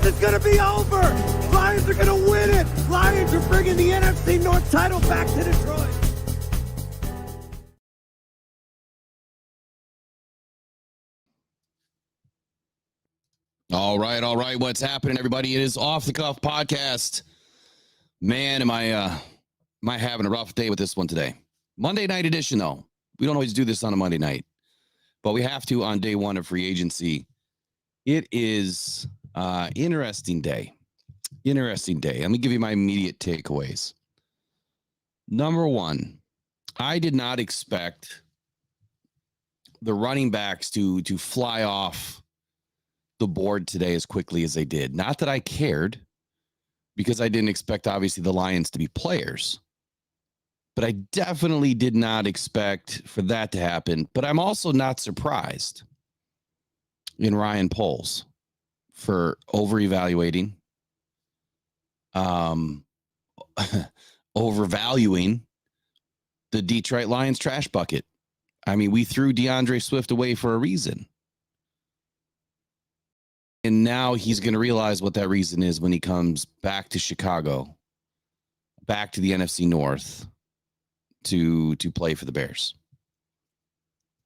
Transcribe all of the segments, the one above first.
season's going to be over. Lions are going to win it. Lions are bringing the NFC North title back to Detroit. All right. What's happening, everybody? It is Off the Cuff Podcast. Man, am I having a rough day with this one today. Monday night edition, though. We don't always do this on a Monday night, but we have to on day one of free agency. It is interesting day. Let me give you my immediate takeaways. Number one, I did not expect the running backs to fly off the board today as quickly as they did. Not that I cared, because I didn't expect, obviously, the Lions to be players. But I definitely did not expect for that to happen. But I'm also not surprised in Ryan Poles for over-evaluating, overvaluing the Detroit Lions trash bucket. I mean, we threw DeAndre Swift away for a reason. And now he's going to realize what that reason is when he comes back to Chicago, back to the NFC North to play for the Bears.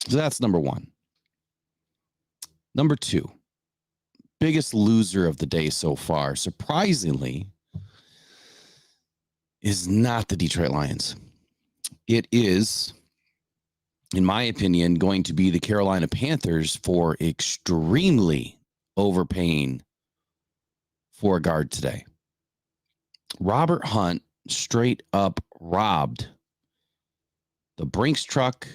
So that's number one. Number two, biggest loser of the day so far, surprisingly, is not the Detroit Lions. It is, in my opinion, going to be the Carolina Panthers for extremely overpaying for a guard today. Robert Hunt straight up robbed the Brinks truck,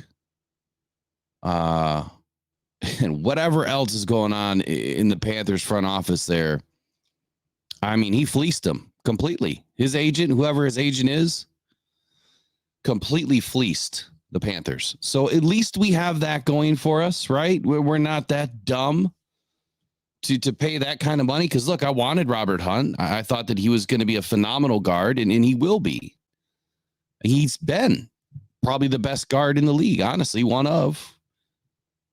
and whatever else is going on in the Panthers front office there. I mean, he fleeced them completely. His agent, whoever his agent is, completely fleeced the Panthers. So at least we have that going for us, right? We're not that dumb to pay that kind of money. Because, look, I wanted Robert Hunt. I thought that he was going to be a phenomenal guard, and he will be. He's been probably the best guard in the league, honestly, one of.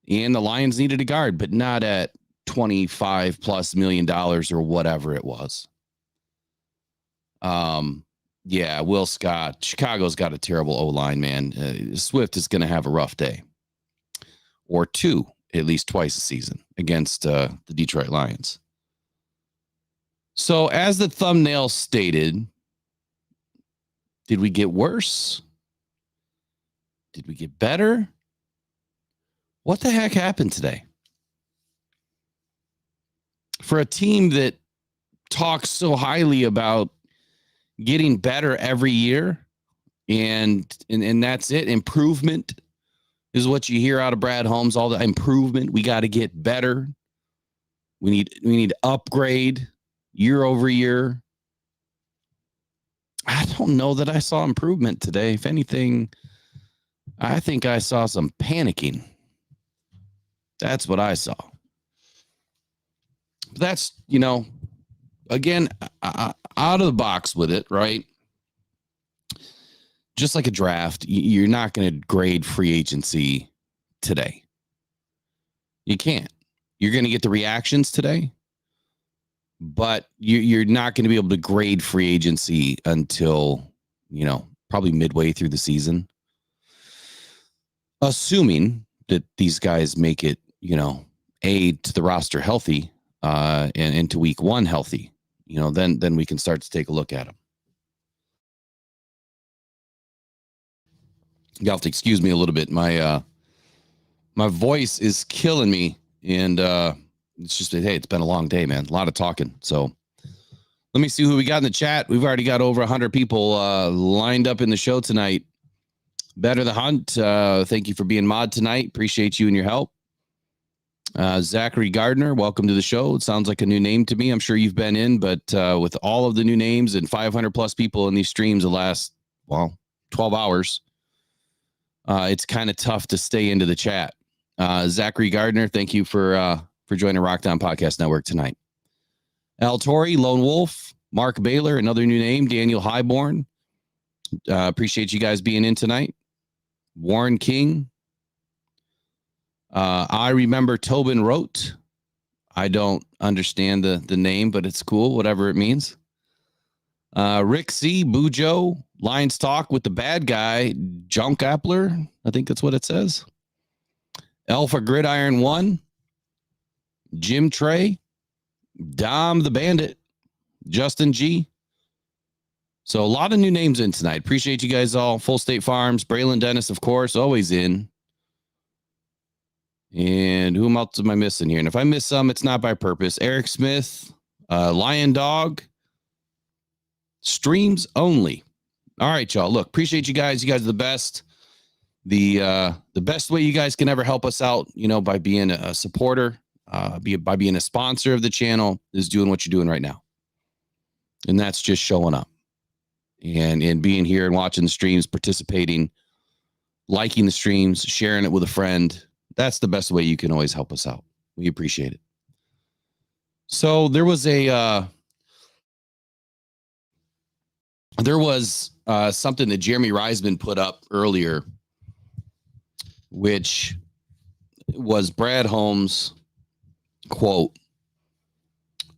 And the Lions needed a guard, but not at $25+ million or whatever it was. Yeah, Will Scott. Chicago's got a terrible O-line, man. Swift is going to have a rough day. Or two, at least twice a season against the Detroit Lions. So as the thumbnail stated, did we get worse? Did we get better? What the heck happened today? For a team that talks so highly about getting better every year, and that's it. Improvement is what you hear out of Brad Holmes. All the improvement. We got to get better. We need to upgrade year over year. I don't know that I saw improvement today. If anything, I think I saw some panicking. That's what I saw. That's, again, out of the box with it, right? Just like a draft, you're not going to grade free agency today. You can't. You're going to get the reactions today, but you're not going to be able to grade free agency until, probably midway through the season. Assuming that these guys make it, to the roster healthy, and into week one healthy, then we can start to take a look at them. You have to excuse me a little bit. My voice is killing me, and it's just, hey, it's been a long day, man. A lot of talking. So let me see who we got in the chat. We've already got over 100 people lined up in the show tonight. Better the Hunt. Thank you for being mod tonight. Appreciate you and your help. Zachary Gardner, welcome to the show. It sounds like a new name to me. I'm sure you've been in, but with all of the new names and 500+ people in these streams the last, 12 hours, it's kind of tough to stay into the chat. Zachary Gardner, thank you for joining Rockdown Podcast Network tonight. Al Torrey, Lone Wolf, Mark Baylor, another new name, Daniel Highborn. Appreciate you guys being in tonight. Warren King. I remember Tobin wrote. I don't understand the name, but it's cool, whatever it means. Rick C, Bujo, Lions Talk with the bad guy, Junk Appler. I think that's what it says. Alpha Gridiron 1, Jim Trey, Dom the Bandit, Justin G. So a lot of new names in tonight. Appreciate you guys all. Full State Farms, Braylon Dennis, of course, always in. And who else am I missing here? And if I miss some, it's not by purpose. Eric Smith, Lion Dog, streams only. All right, y'all. Look, appreciate you guys. You guys are the best. The best way you guys can ever help us out, by being a supporter, by being a sponsor of the channel, is doing what you're doing right now. And that's just showing up and being here and watching the streams, participating, liking the streams, sharing it with a friend. That's the best way you can always help us out. We appreciate it. So there was something that Jeremy Reisman put up earlier, which was Brad Holmes' quote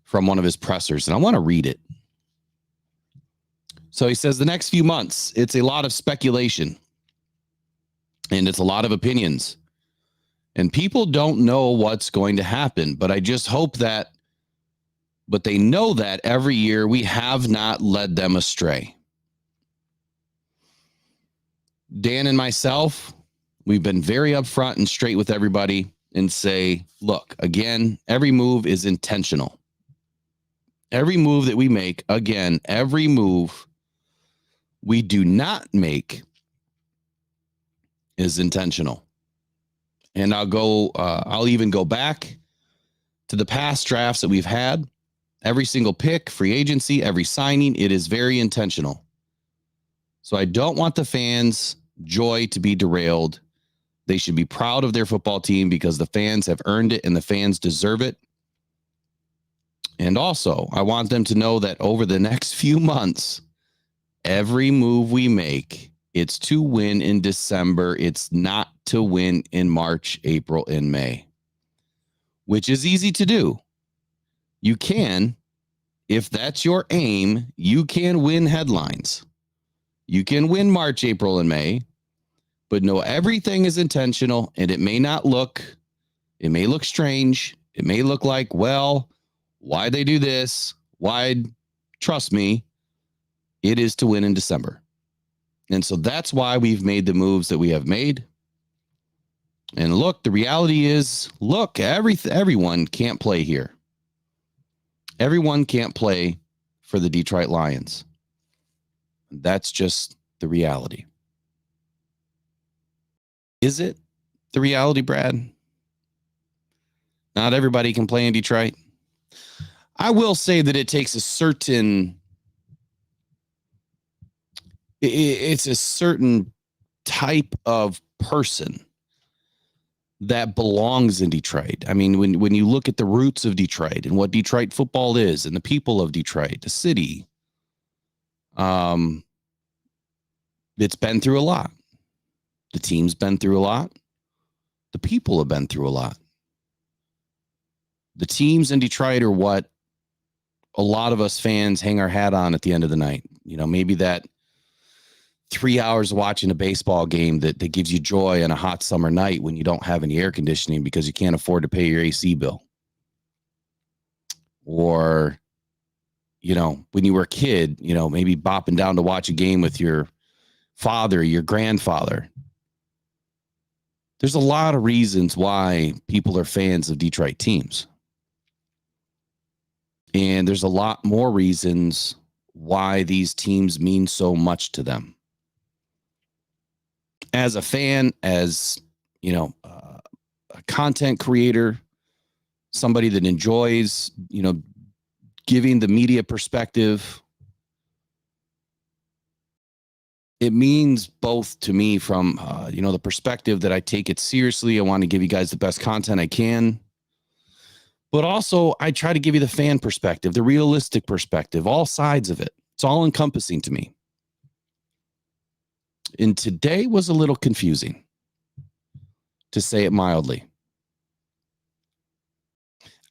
from one of his pressers. And I want to read it. So he says, the next few months, it's a lot of speculation and it's a lot of opinions. And people don't know what's going to happen, but I just hope that, but they know that every year we have not led them astray. Dan and myself, we've been very upfront and straight with everybody and say, look, again, every move is intentional. Every move that we make, again, every move we do not make is intentional. And I'll even go back to the past drafts that we've had. Every single pick, free agency, every signing, it is very intentional. So I don't want the fans' joy to be derailed. They should be proud of their football team because the fans have earned it and the fans deserve it. And also, I want them to know that over the next few months, every move we make, it's to win in December. It's not to win in March, April, and May, which is easy to do. You can, if that's your aim, you can win headlines. You can win March, April, and May, but no, everything is intentional, and it may look strange. It may look like, well, why they do this? Why? Trust me, it is to win in December. And so that's why we've made the moves that we have made. And look, the reality is, look, everyone can't play here. Everyone can't play for the Detroit Lions. That's just the reality. Is it the reality, Brad? Not everybody can play in Detroit. I will say that it takes a certain type of person that belongs in Detroit. I mean, when you look at the roots of Detroit and what Detroit football is and the people of Detroit, the city, it's been through a lot. The team's been through a lot. The people have been through a lot. The teams in Detroit are what a lot of us fans hang our hat on at the end of the night. Maybe that 3 hours watching a baseball game that gives you joy on a hot summer night when you don't have any air conditioning because you can't afford to pay your AC bill. Or, when you were a kid, maybe bopping down to watch a game with your father, your grandfather. There's a lot of reasons why people are fans of Detroit teams. And there's a lot more reasons why these teams mean so much to them. As a fan, as a content creator, somebody that enjoys, giving the media perspective, it means both to me from, the perspective that I take it seriously. I want to give you guys the best content I can. But also, I try to give you the fan perspective, the realistic perspective, all sides of it. It's all encompassing to me. And today was a little confusing, to say it mildly.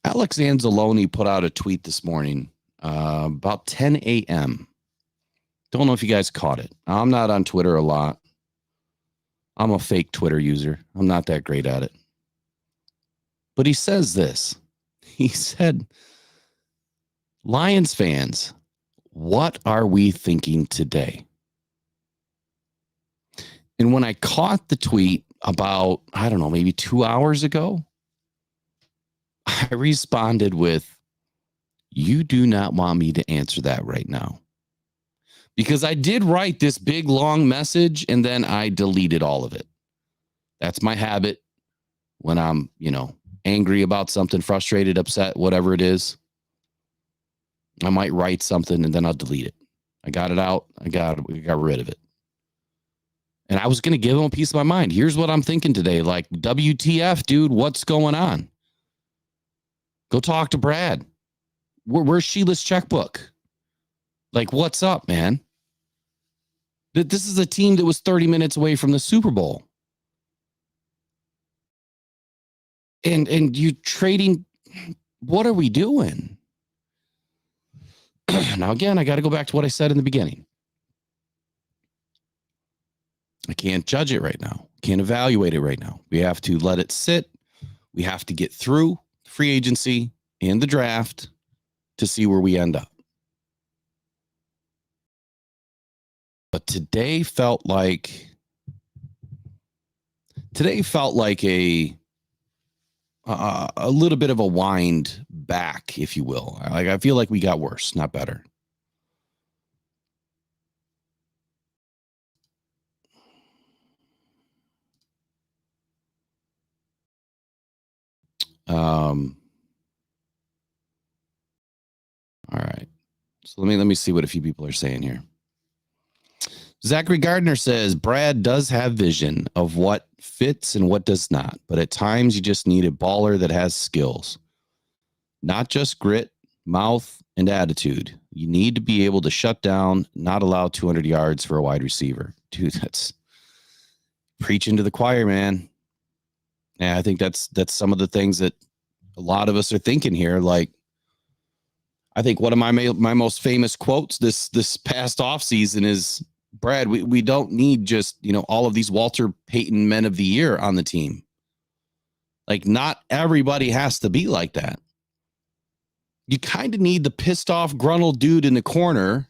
Alex Anzalone put out a tweet this morning about 10 a.m. Don't know if you guys caught it. I'm not on Twitter a lot. I'm a fake Twitter user. I'm not that great at it. But he says this. He said, Lions fans, what are we thinking today? And when I caught the tweet about, I don't know, maybe 2 hours ago, I responded with, you do not want me to answer that right now. Because I did write this big, long message, and then I deleted all of it. That's my habit when I'm, angry about something, frustrated, upset, whatever it is. I might write something, and then I'll delete it. I got it out. I got rid of it. And I was going to give him a piece of my mind. Here's what I'm thinking today. Like, WTF, dude, what's going on? Go talk to Brad. Where's Sheila's checkbook? Like, what's up, man? This is a team that was 30 minutes away from the Super Bowl. And you trading, what are we doing? Now, again, I got to go back to what I said in the beginning. I can't judge it right now. Can't evaluate it right now. We have to let it sit. We have to get through free agency and the draft to see where we end up. But today felt like a little bit of a wind back, if you will. Like, I feel like we got worse, not better. All right. So let me see what a few people are saying here. Zachary Gardner says Brad does have vision of what fits and what does not, but at times you just need a baller that has skills, not just grit, mouth, and attitude. You need to be able to shut down, not allow 200 yards for a wide receiver. Dude, that's preaching to the choir, man. Yeah, I think that's some of the things that a lot of us are thinking here. Like, I think one of my most famous quotes this past offseason is, Brad, we don't need just, all of these Walter Payton Men of the Year on the team. Like, not everybody has to be like that. You kind of need the pissed off, gruntled dude in the corner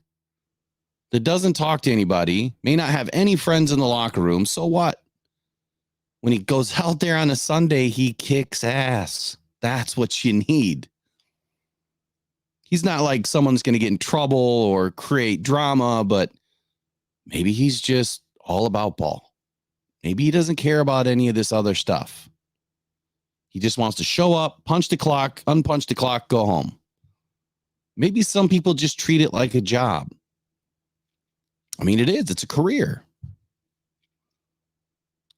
that doesn't talk to anybody, may not have any friends in the locker room. So what? When he goes out there on a Sunday, he kicks ass. That's what you need. He's not like someone's going to get in trouble or create drama, but maybe he's just all about ball. Maybe he doesn't care about any of this other stuff. He just wants to show up, punch the clock, unpunch the clock, go home. Maybe some people just treat it like a job. I mean, it is. It's a career.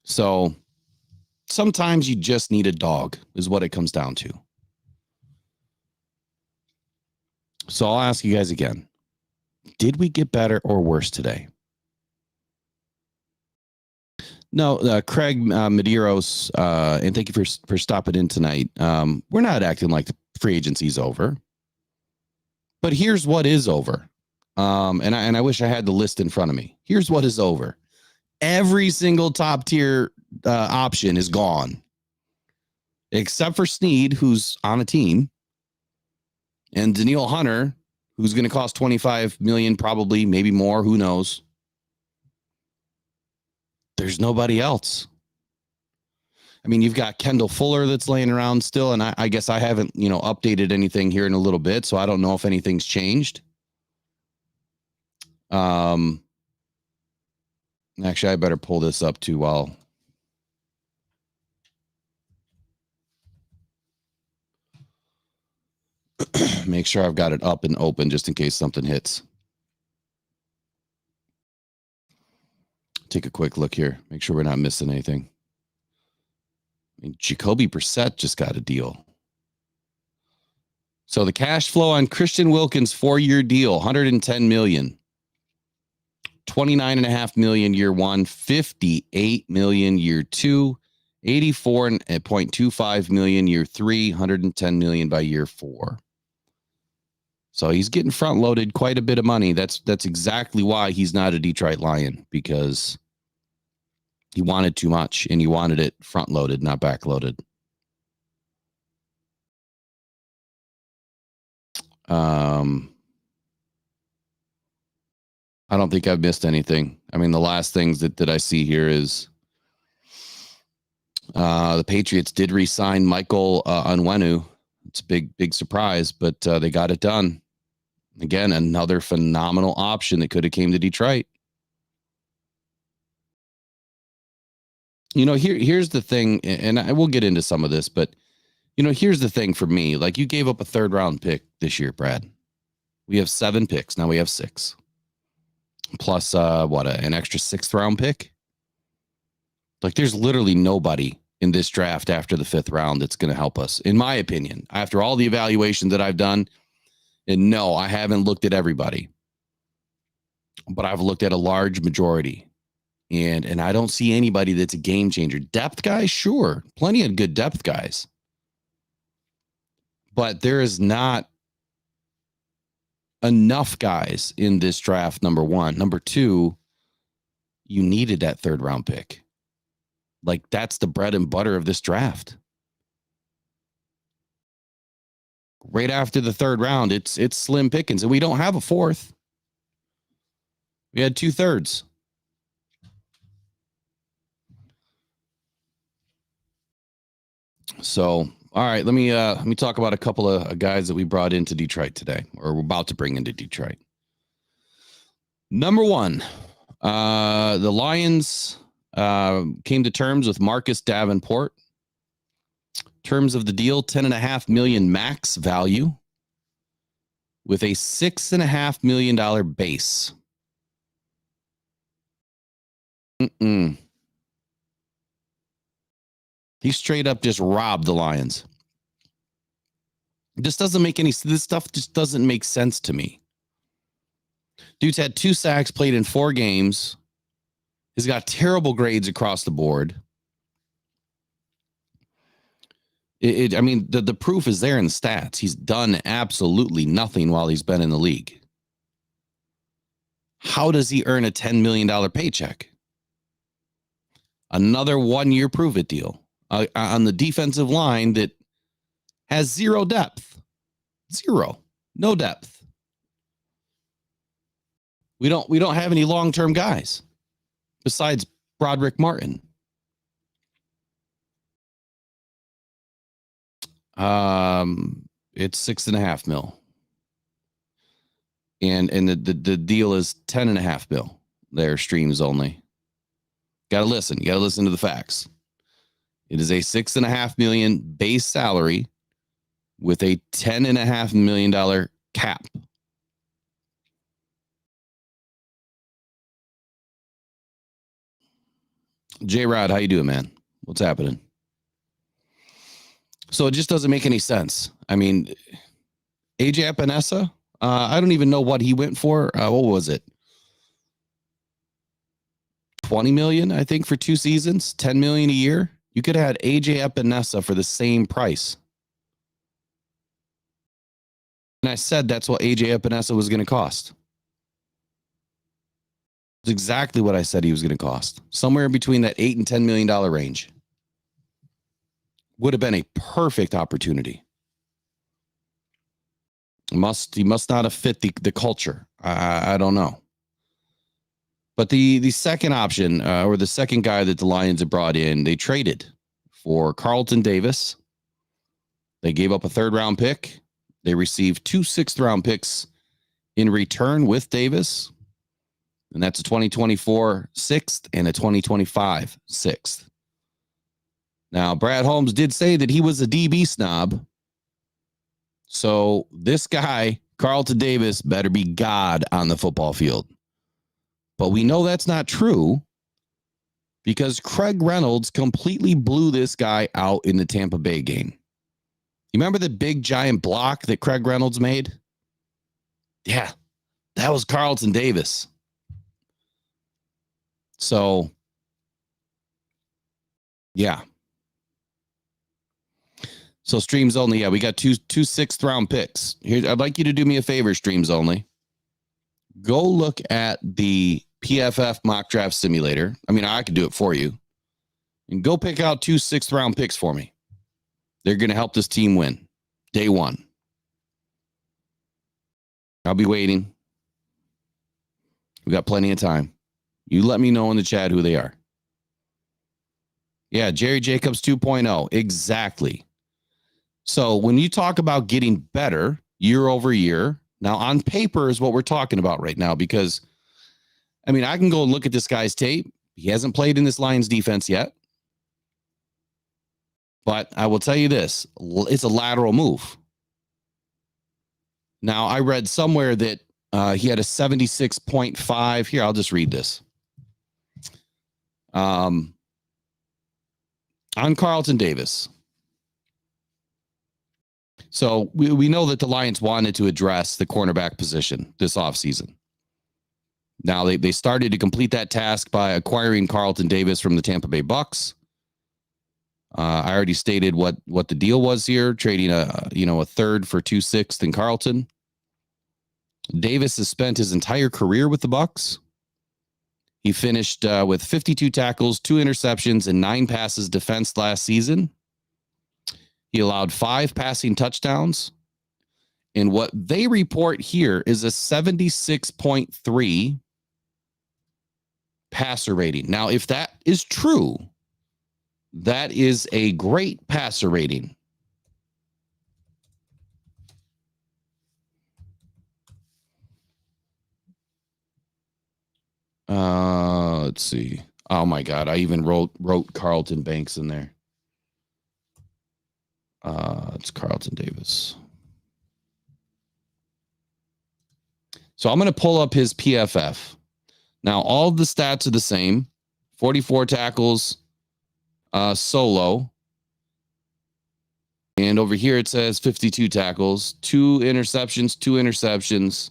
So sometimes you just need a dog is what it comes down to. So I'll ask you guys again. Did we get better or worse today? No, Craig Medeiros, and thank you for stopping in tonight. We're not acting like the free agency's over. But here's what is over. And I wish I had the list in front of me. Here's what is over. Every single top tier option is gone. Except for Snead, who's on a team. And Daniil Hunter, who's going to cost $25 million, probably, maybe more. Who knows? There's nobody else. I mean, you've got Kendall Fuller that's laying around still, and I guess I haven't, updated anything here in a little bit, so I don't know if anything's changed. Actually, I better pull this up too while. Make sure I've got it up and open just in case something hits. Take a quick look here. Make sure we're not missing anything. I mean, Jacoby Brissett just got a deal. So the cash flow on Christian Wilkins 4-year deal, $110 million. $29.5 million year one, $58 million year two, 84.25 million year 3, 110 million by year 4. So he's getting front loaded quite a bit of money. That's exactly why he's not a Detroit Lion, because he wanted too much and he wanted it front loaded, not back loaded. I don't think I've missed anything. I mean, the last things that I see here is the Patriots did re-sign Michael Onwenu. It's a big surprise, but they got it done. Again, another phenomenal option that could have came to Detroit. You know, here's the thing, and I will get into some of this, but you know, here's the thing for me. Like, you gave up a 3rd round pick this year, Brad. We have 7 picks. Now we have 6. Plus, an extra 6th round pick? Like, there's literally nobody in this draft after the 5th round that's going to help us, in my opinion. After all the evaluations that I've done, and no, I haven't looked at everybody, but I've looked at a large majority. And I don't see anybody that's a game changer. Depth guys, sure. Plenty of good depth guys. But there is not enough guys in this draft, number one. Number two, you needed that 3rd round pick. Like, that's the bread and butter of this draft. Right after the 3rd round, it's slim pickings, and we don't have a 4th. We had 2/3. So, all right, let me talk about a couple of guys that we brought into Detroit today, or we're about to bring into Detroit. Number one, the Lions came to terms with Marcus Davenport. Terms of the deal: $10.5 million max value, with a $6.5 million base. He straight up just robbed the Lions. This stuff just doesn't make sense to me. Dude's had 2 sacks, played in 4 games. He's got terrible grades across the board. I mean, the proof is there in the stats. He's done absolutely nothing while he's been in the league. How does he earn a $10 million paycheck? Another 1-year prove-it deal on the defensive line that has 0 depth. 0. No depth. We don't have any long-term guys besides Broderick Martin. It's $6.5 million. And the deal is $10.5 million. Their streams only. You gotta listen to the facts. It is a $6.5 million base salary with a $10.5 million cap. J-Rod, how you doing, man? What's happening? So it just doesn't make any sense. I mean, AJ Epinesa, I don't even know what he went for. What was it? 20 million, I think, for 2 seasons, 10 million a year. You could have had AJ Epinesa for the same price. And I said that's what AJ Epinesa was going to cost. It's exactly what I said he was going to cost. Somewhere between that $8 and $10 million range. Would have been a perfect opportunity. He must not have fit the culture. I don't know. But the second option, or the second guy that the Lions have brought in, they traded for Carlton Davis. They gave up a 3rd round pick. They received 2 6th round picks in return with Davis. And that's a 2024 6th and a 2025 6th. Now, Brad Holmes did say that he was a DB snob. So this guy, Carlton Davis, better be God on the football field. But we know that's not true because Craig Reynolds completely blew this guy out in the Tampa Bay game. You remember the big giant block that Craig Reynolds made? Yeah, that was Carlton Davis. So, yeah, So streams only. Yeah, we got two sixth round picks. Here, I'd like you to do me a favor, streams only. Go look at the PFF mock draft simulator. I mean, I could do it for you. And go pick out 2 sixth round picks for me. They're going to help this team win. Day one. I'll be waiting. We got plenty of time. You let me know in the chat who they are. Yeah, Jerry Jacobs 2.0. Exactly. So when you talk about getting better year over year, now on paper is what we're talking about right now, because, I mean, I can go and look at this guy's tape. He hasn't played in this Lions defense yet. But I will tell you this, it's a lateral move. Now, I read somewhere that he had a 76.5. Here, I'll just read this. On Carlton Davis. So we know that the Lions wanted to address the cornerback position this offseason. Now, they started to complete that task by acquiring Carlton Davis from the Tampa Bay Bucks. I already stated what the deal was here, trading a third for 2 sixths in Carlton. Davis has spent his entire career with the Bucks. He finished with 52 tackles, 2 interceptions, and 9 passes defensed last season. He allowed 5 passing touchdowns. And what they report here is a 76.3 passer rating. Now, if that is true, that is a great passer rating. Let's see. Oh my God. I even wrote Carlton Banks in there. It's Carlton Davis. So I'm going to pull up his PFF. Now, all of the stats are the same. 44 tackles, solo. And over here it says 52 tackles, 2 interceptions,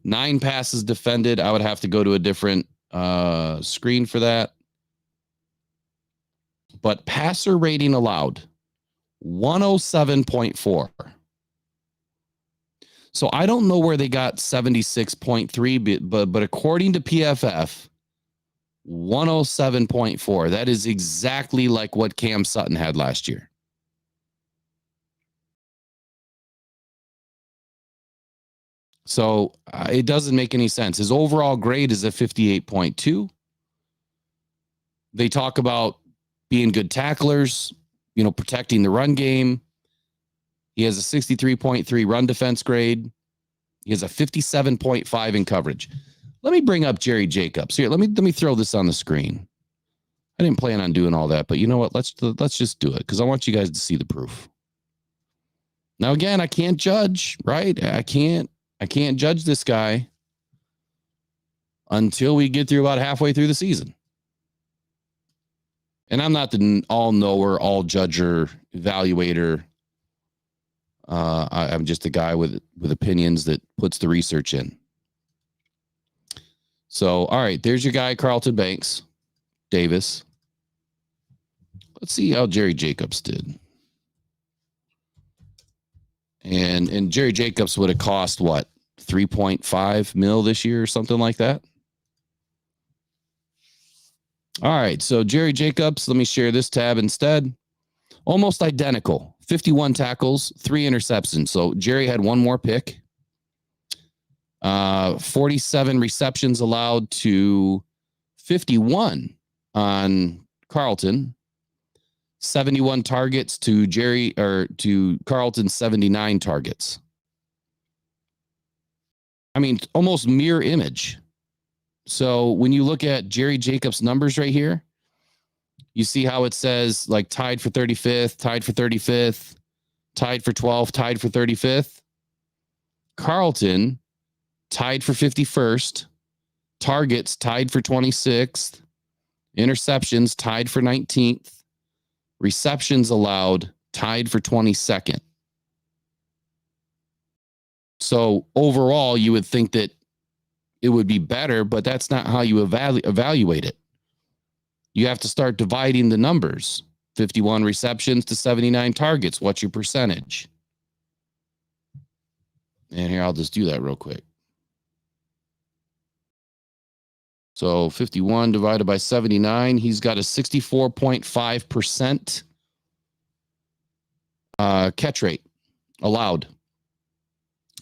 9 passes defended. I would have to go to a different screen for that. But passer rating allowed, 107.4. So I don't know where they got 76.3, but according to PFF, 107.4. That is exactly like what Cam Sutton had last year. So it doesn't make any sense. His overall grade is a 58.2. They talk about being good tacklers, protecting the run game. He has a 63.3 run defense grade. He has a 57.5 in coverage. Let me bring up Jerry Jacobs here. Let me throw this on the screen. I didn't plan on doing all that, but you know what? Let's just do it because I want you guys to see the proof. Now, again, I can't judge, right? I can't judge this guy until we get through about halfway through the season. And I'm not the all-knower, all-judger, evaluator. I'm just a guy with opinions that puts the research in. So, all right, there's your guy, Carlton Banks, Davis. Let's see how Jerry Jacobs did. And Jerry Jacobs would have cost what, 3.5 mil this year or something like that. All right, so Jerry Jacobs, let me share this tab instead. Almost identical, 51 tackles, 3 interceptions. So Jerry had 1 more pick. 47 receptions allowed to 51 on Carlton. 71 targets to Carlton's 79 targets. I mean, almost mirror image. So when you look at Jerry Jacobs' numbers right here, you see how it says like tied for 35th, tied for 35th, tied for 12th, tied for 35th. Carlton tied for 51st, targets tied for 26th, interceptions tied for 19th, receptions allowed tied for 22nd. So overall, you would think that it would be better, but that's not how you evaluate it. You have to start dividing the numbers. 51 receptions to 79 targets. What's your percentage? And here, I'll just do that real quick. So 51 divided by 79, he's got a 64.5% catch rate allowed.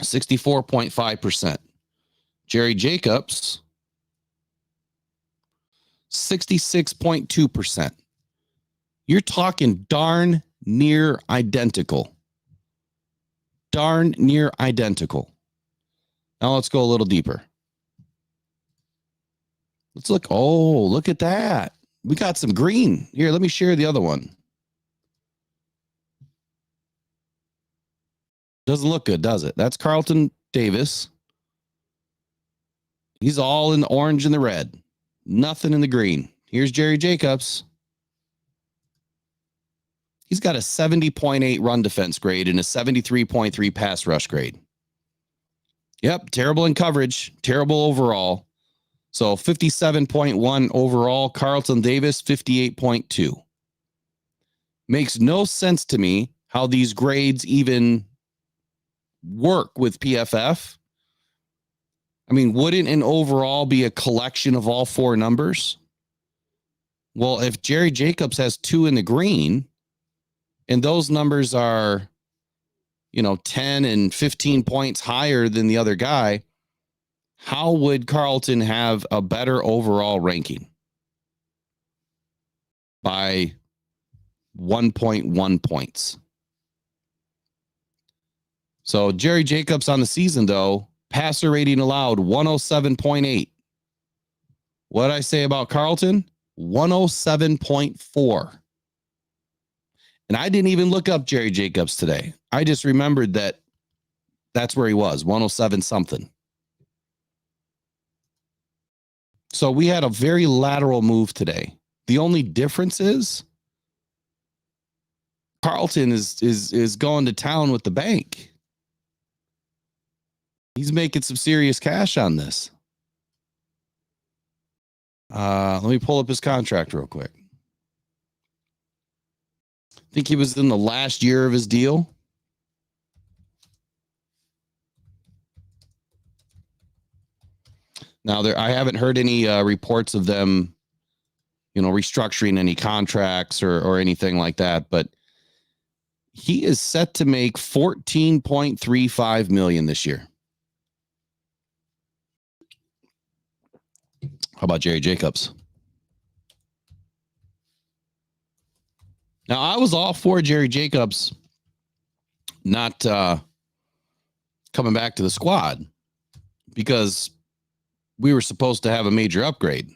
64.5%. Jerry Jacobs, 66.2%. You're talking darn near identical. Darn near identical. Now let's go a little deeper. Let's look. Oh, look at that. We got some green. Here, let me share the other one. Doesn't look good, does it? That's Carlton Davis. He's all in the orange and the red. Nothing in the green. Here's Jerry Jacobs. He's got a 70.8 run defense grade and a 73.3 pass rush grade. Yep, terrible in coverage, terrible overall. So 57.1 overall. Carlton Davis, 58.2. Makes no sense to me how these grades even work with PFF. I mean, wouldn't an overall be a collection of all four numbers? Well, if Jerry Jacobs has 2 in the green, and those numbers are, 10 and 15 points higher than the other guy, how would Carlton have a better overall ranking? By 1.1 points. So Jerry Jacobs on the season, though, passer rating allowed 107.8. What did I say about Carlton? 107.4. And I didn't even look up Jerry Jacobs today. I just remembered that that's where he was, 107 something. So we had a very lateral move today. The only difference is Carlton is going to town with the bank. He's making some serious cash on this. Let me pull up his contract real quick. I think he was in the last year of his deal. Now, I haven't heard any reports of them, restructuring any contracts or anything like that, but he is set to make $14.35 million this year. How about Jerry Jacobs? Now, I was all for Jerry Jacobs not coming back to the squad because we were supposed to have a major upgrade.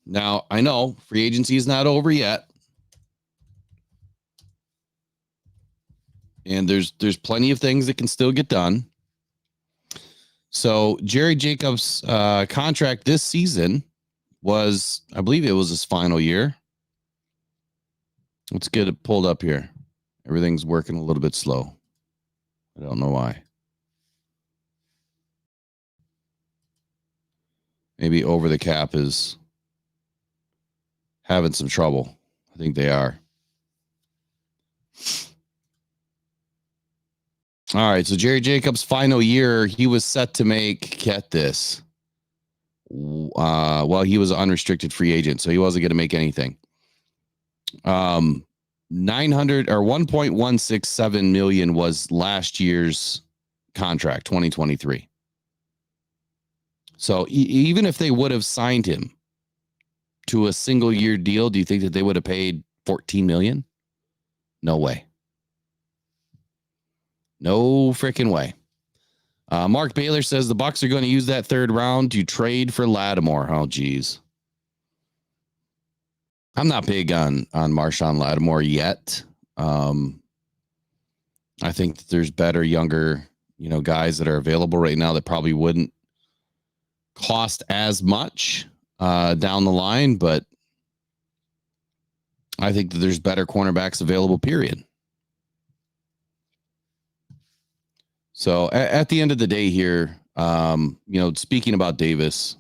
Now, I know free agency is not over yet. And there's plenty of things that can still get done. So Jerry Jacobs' contract this season was, I believe it was his final year. Let's get it pulled up here. Everything's working a little bit slow. I don't know why. Maybe Over the Cap is having some trouble. I think they are. All right, so Jerry Jacobs' final year, he was set to make, get this, well, he was an unrestricted free agent, so he wasn't going to make anything. 900 or 1.167 million was last year's contract, 2023. So even if they would have signed him to a single year deal, do you think that they would have paid 14 million? No way. No freaking way. Mark Baylor says the Bucs are going to use that third round to trade for Lattimore. Oh, geez. I'm not big on Marshawn Lattimore yet. I think that there's better, younger, guys that are available right now that probably wouldn't cost as much down the line, but I think that there's better cornerbacks available, period. So at the end of the day here, speaking about Davis,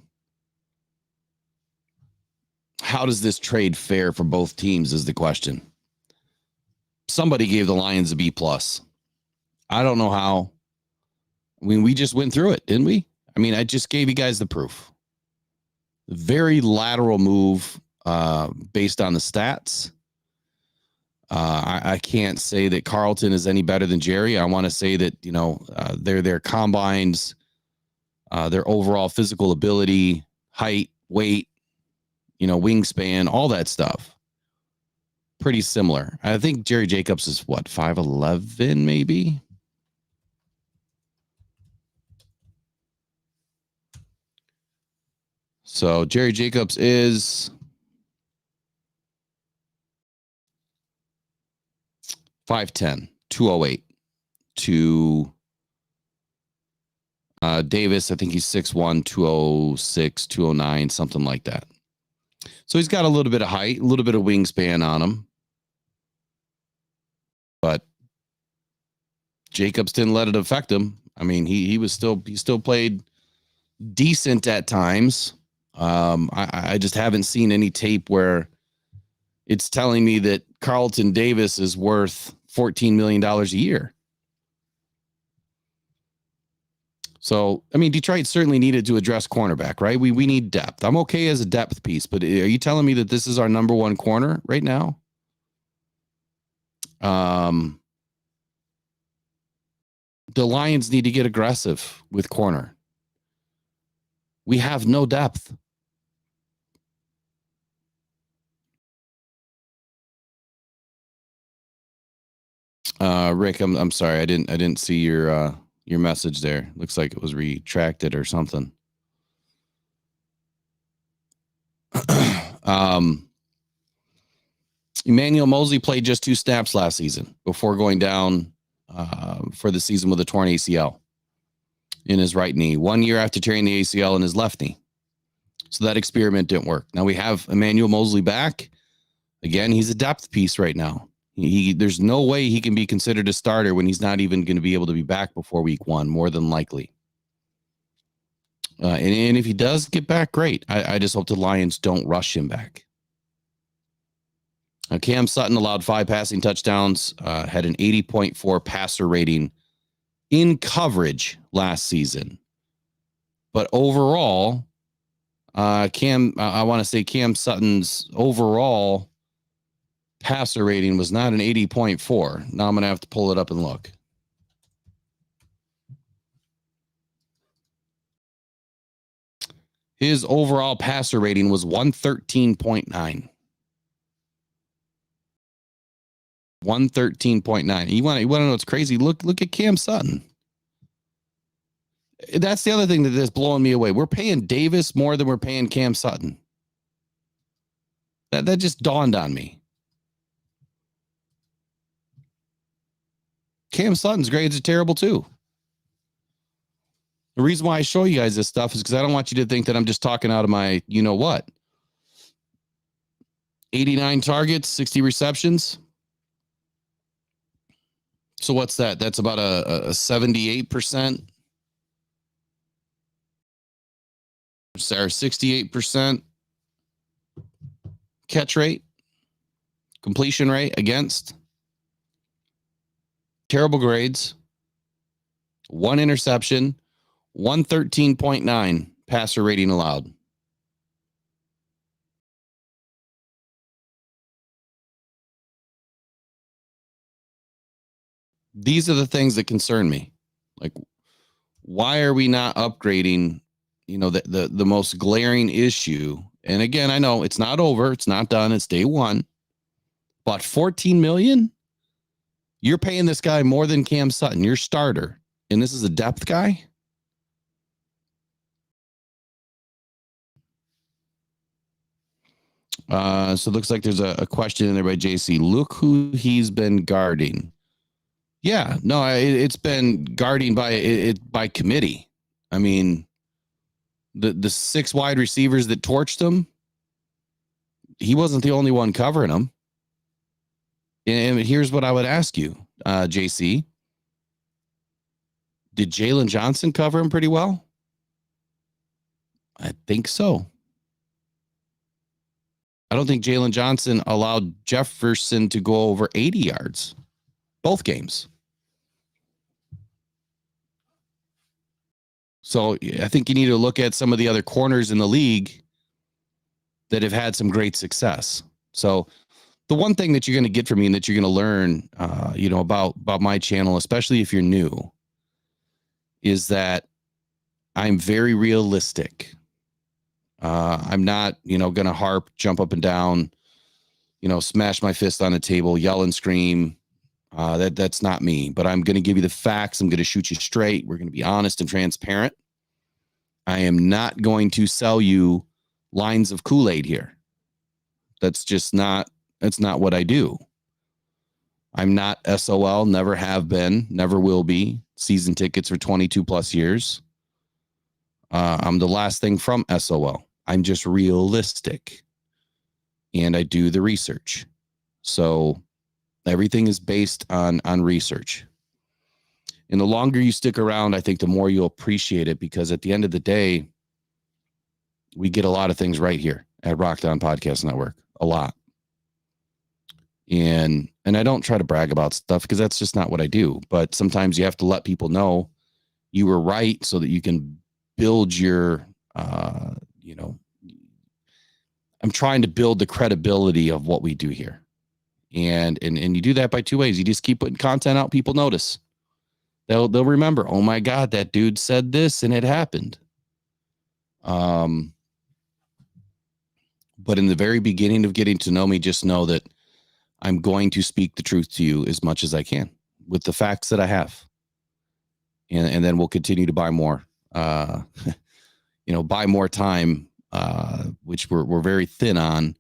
how does this trade fare for both teams is the question. Somebody gave the Lions a B+. I don't know how. I mean, we just went through it, didn't we? I mean, I just gave you guys the proof. Very lateral move based on the stats. I can't say that Carlton is any better than Jerry. I want to say that, you know, their combines, their overall physical ability, height, weight, you know, wingspan, all that stuff. Pretty similar. I think Jerry Jacobs is what, 5'11", maybe? So Jerry Jacobs is 5'10", 208. To Davis, I think he's 6'1", 206, 209, something like that. So he's got a little bit of height, a little bit of wingspan on him. But Jacobs didn't let it affect him. I mean, he still played decent at times. I just haven't seen any tape where it's telling me that Carlton Davis is worth $14 million a year. So, I mean, Detroit certainly needed to address cornerback, right? We need depth. I'm okay as a depth piece, but are you telling me that this is our number one corner right now? The Lions need to get aggressive with corner. We have no depth. Rick, I'm sorry. I didn't see your message there. Looks like it was retracted or something. Emmanuel Mosley played just 2 snaps last season before going down for the season with a torn ACL in his right knee, 1 year after tearing the ACL in his left knee. So that experiment didn't work. Now we have Emmanuel Mosley back. Again, he's a depth piece right now. There's no way he can be considered a starter when he's not even going to be able to be back before week 1, more than likely. And if he does get back, great. I just hope the Lions don't rush him back. Cam Sutton allowed 5 passing touchdowns, had an 80.4 passer rating in coverage last season. But overall, I want to say Cam Sutton's overall passer rating was not an 80.4. Now I'm going to have to pull it up and look. His overall passer rating was 113.9. 113.9. You want to know what's crazy? Look at Cam Sutton. That's the other thing that is blowing me away. We're paying Davis more than we're paying Cam Sutton. That just dawned on me. Cam Sutton's grades are terrible too. The reason why I show you guys this stuff is because I don't want you to think that I'm just talking out of my, you know what. 89 targets, 60 receptions. So what's that? That's about a 78%. Or 68% catch rate, completion rate against. Terrible grades. 1 interception, 113.9 passer rating allowed. These are the things that concern me. Like, why are we not upgrading, you know, the most glaring issue? And again, I know it's not over. It's not done. It's day 1. But $14 million? You're paying this guy more than Cam Sutton, your starter. And this is a depth guy? So it looks like there's a question in there by JC. Look who he's been guarding. Yeah, no, it's been guarding by committee. I mean, the 6 wide receivers that torched him, he wasn't the only one covering them. And here's what I would ask you, JC. Did Jalen Johnson cover him pretty well? I think so. I don't think Jalen Johnson allowed Jefferson to go over 80 yards both games. So I think you need to look at some of the other corners in the league that have had some great success. So the one thing that you're going to get from me and that you're going to learn, about my channel, especially if you're new, is that I'm very realistic. I'm not, going to jump up and down, smash my fist on the table, yell and scream. That's not me, but I'm going to give you the facts. I'm going to shoot you straight. We're going to be honest and transparent. I am not going to sell you lines of Kool-Aid here. That's not what I do. I'm not SOL, never have been, never will be. Season tickets for 22 plus years. I'm the last thing from SOL. I'm just realistic. And I do the research. So everything is based on research. And the longer you stick around, I think the more you'll appreciate it, because at the end of the day, we get a lot of things right here at Rockdown Podcast Network. A lot. And I don't try to brag about stuff because that's just not what I do. But sometimes you have to let people know you were right so that you can build your, I'm trying to build the credibility of what we do here. And you do that by two ways. You just keep putting content out, people notice. They'll remember, oh my God, that dude said this and it happened. But in the very beginning of getting to know me, just know that I'm going to speak the truth to you as much as I can with the facts that I have. And then we'll continue to buy more, buy more time, which we're very thin on,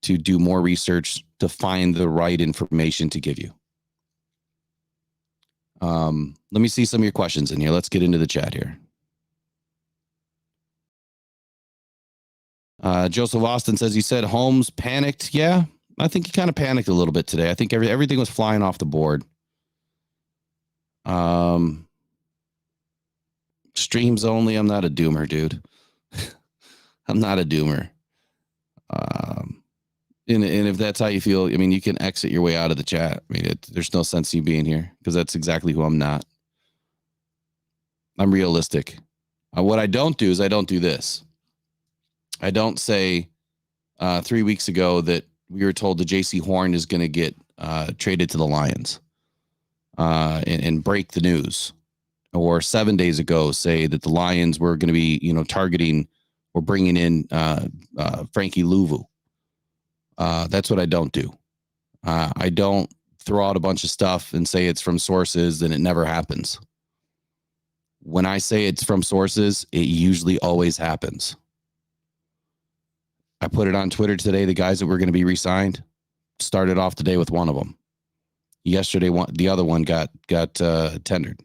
to do more research to find the right information to give you. Let me see some of your questions in here. Let's get into the chat here. Joseph Austin says, you said Holmes panicked. Yeah, I think he kind of panicked a little bit today. I think everything was flying off the board. Streams only. I'm not a doomer, dude. I'm not a doomer. And if that's how you feel, I mean, you can exit your way out of the chat. I mean, there's no sense in you being here because that's exactly who I'm not. I'm realistic. What I don't do is I don't do this. I don't say 3 weeks ago that we were told that JC Horn is going to get traded to the Lions and break the news. Or 7 days ago, say that the Lions were going to be, targeting or bringing in Frankie Louvu. That's what I don't do. I don't throw out a bunch of stuff and say it's from sources and it never happens. When I say it's from sources, it usually always happens. I put it on Twitter today. The guys that were going to be re-signed started off the day with one of them. Yesterday, the other one got tendered.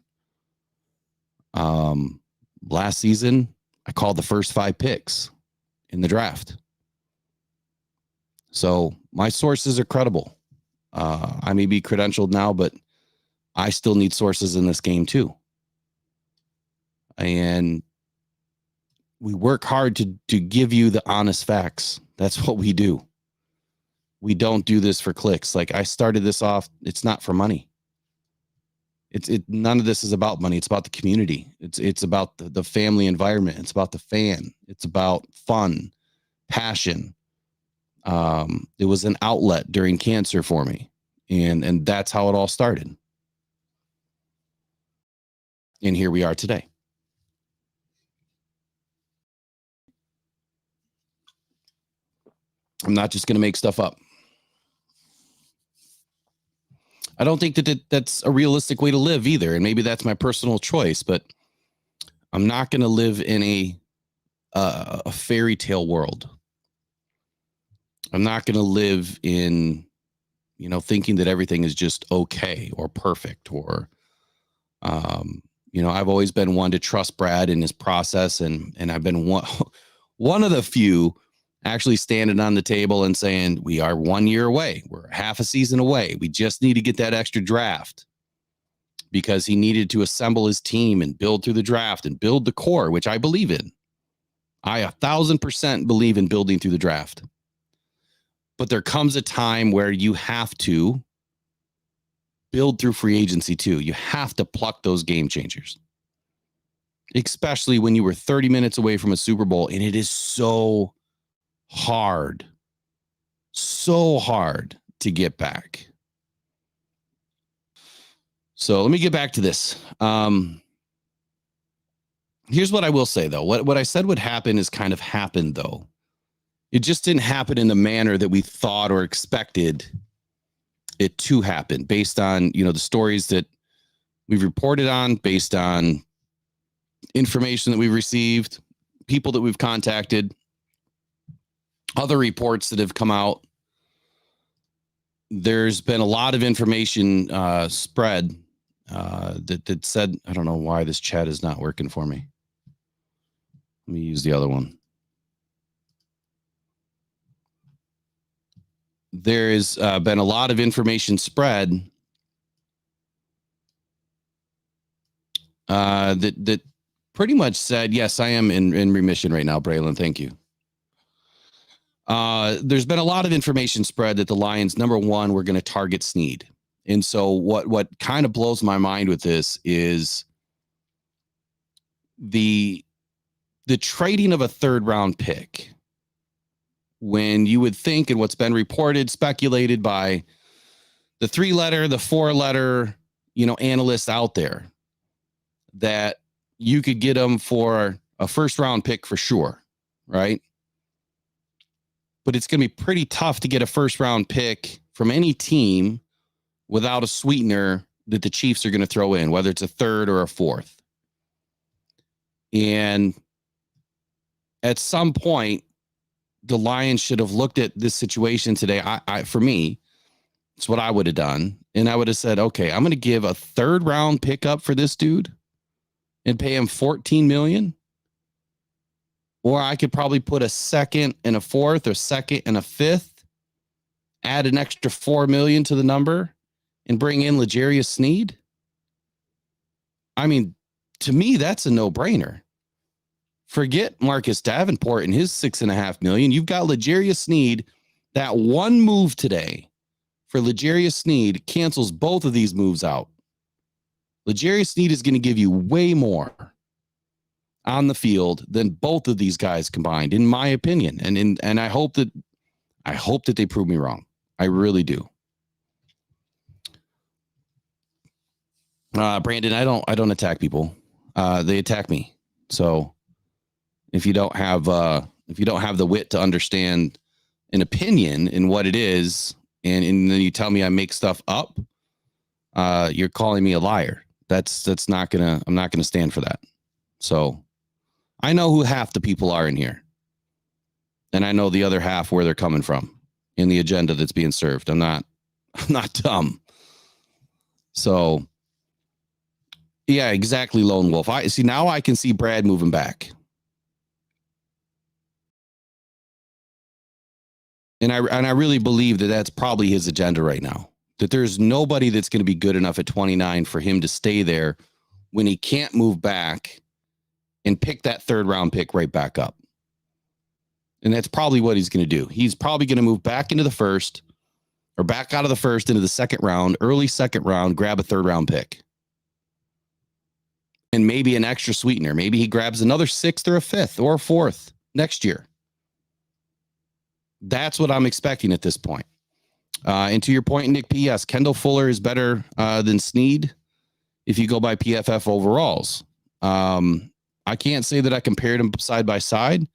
Last season, I called the first 5 picks in the draft. So my sources are credible. I may be credentialed now, but I still need sources in this game too. And we work hard to give you the honest facts. That's what we do. We don't do this for clicks. Like I started this off, it's not for money. None of this is about money. It's about the community. It's about the family environment. It's about the fan. It's about fun, passion. It was an outlet during cancer for me. And that's how it all started. And here we are today. I'm not just going to make stuff up. I don't think that's a realistic way to live either. And maybe that's my personal choice, but I'm not going to live in a fairy tale world. I'm not going to live in, thinking that everything is just okay or perfect or, I've always been one to trust Brad in his process. And I've been one of the few actually standing on the table and saying, we are 1 year away. We're half a season away. We just need to get that extra draft, because he needed to assemble his team and build through the draft and build the core, which I believe in. I 1,000% believe in building through the draft. But there comes a time where you have to build through free agency too. You have to pluck those game changers, especially when you were 30 minutes away from a Super Bowl. And it is so hard to get back. So let me get back to this. Here's what I will say, though. What I said would happen is kind of happened, though. It just didn't happen in the manner that we thought or expected it to happen, based on, the stories that we've reported on, based on information that we've received, people that we've contacted, other reports that have come out. There's been a lot of information spread that said, I don't know why this chat is not working for me. Let me use the other one. There's been a lot of information spread that pretty much said, yes, I am in remission right now, Braylon. Thank you. There's been a lot of information spread that the Lions, number one, were going to target Snead. And so what kind of blows my mind with this is the trading of a third round pick, when you would think, and what's been reported, speculated by the 3-letter, the 4-letter, analysts out there, that you could get them for a first round pick for sure. Right. But it's going to be pretty tough to get a first round pick from any team without a sweetener that the Chiefs are going to throw in, whether it's a third or a fourth. And at some point, the Lions should have looked at this situation today. For me, it's what I would have done. And I would have said, okay, I'm going to give a third round pickup for this dude and pay him $14 million. Or I could probably put a second and a fourth, or second and a fifth, add an extra $4 million to the number, and bring in L'Jarius Sneed. I mean, to me, that's a no-brainer. Forget Marcus Davenport and his $6.5 million. You've got L'Jarius Sneed. That one move today for L'Jarius Sneed cancels both of these moves out. L'Jarius Sneed is going to give you way more on the field than both of these guys combined, in my opinion. And I hope that they prove me wrong. I really do. Brandon, I don't attack people. They attack me. So if you don't have the wit to understand an opinion in what it is, and then you tell me I make stuff up, you're calling me a liar. I'm not gonna stand for that. So I know who half the people are in here, and I know the other half where they're coming from in the agenda that's being served. I'm not dumb. So yeah, exactly, Lone Wolf. I see, now I can see Brad moving back. And I really believe that that's probably his agenda right now, that there's nobody that's going to be good enough at 29 for him to stay there when he can't move back and pick that third round pick right back up. And that's probably what he's going to do. He's probably going to move back into the first, or back out of the first into the second round, early second round, grab a third round pick. And maybe an extra sweetener. Maybe he grabs another sixth or a fifth or a fourth next year. That's what I'm expecting at this point. And to your point, Nick P, yes, Kendall Fuller is better than Snead if you go by PFF overalls. I can't say that I compared them side by side,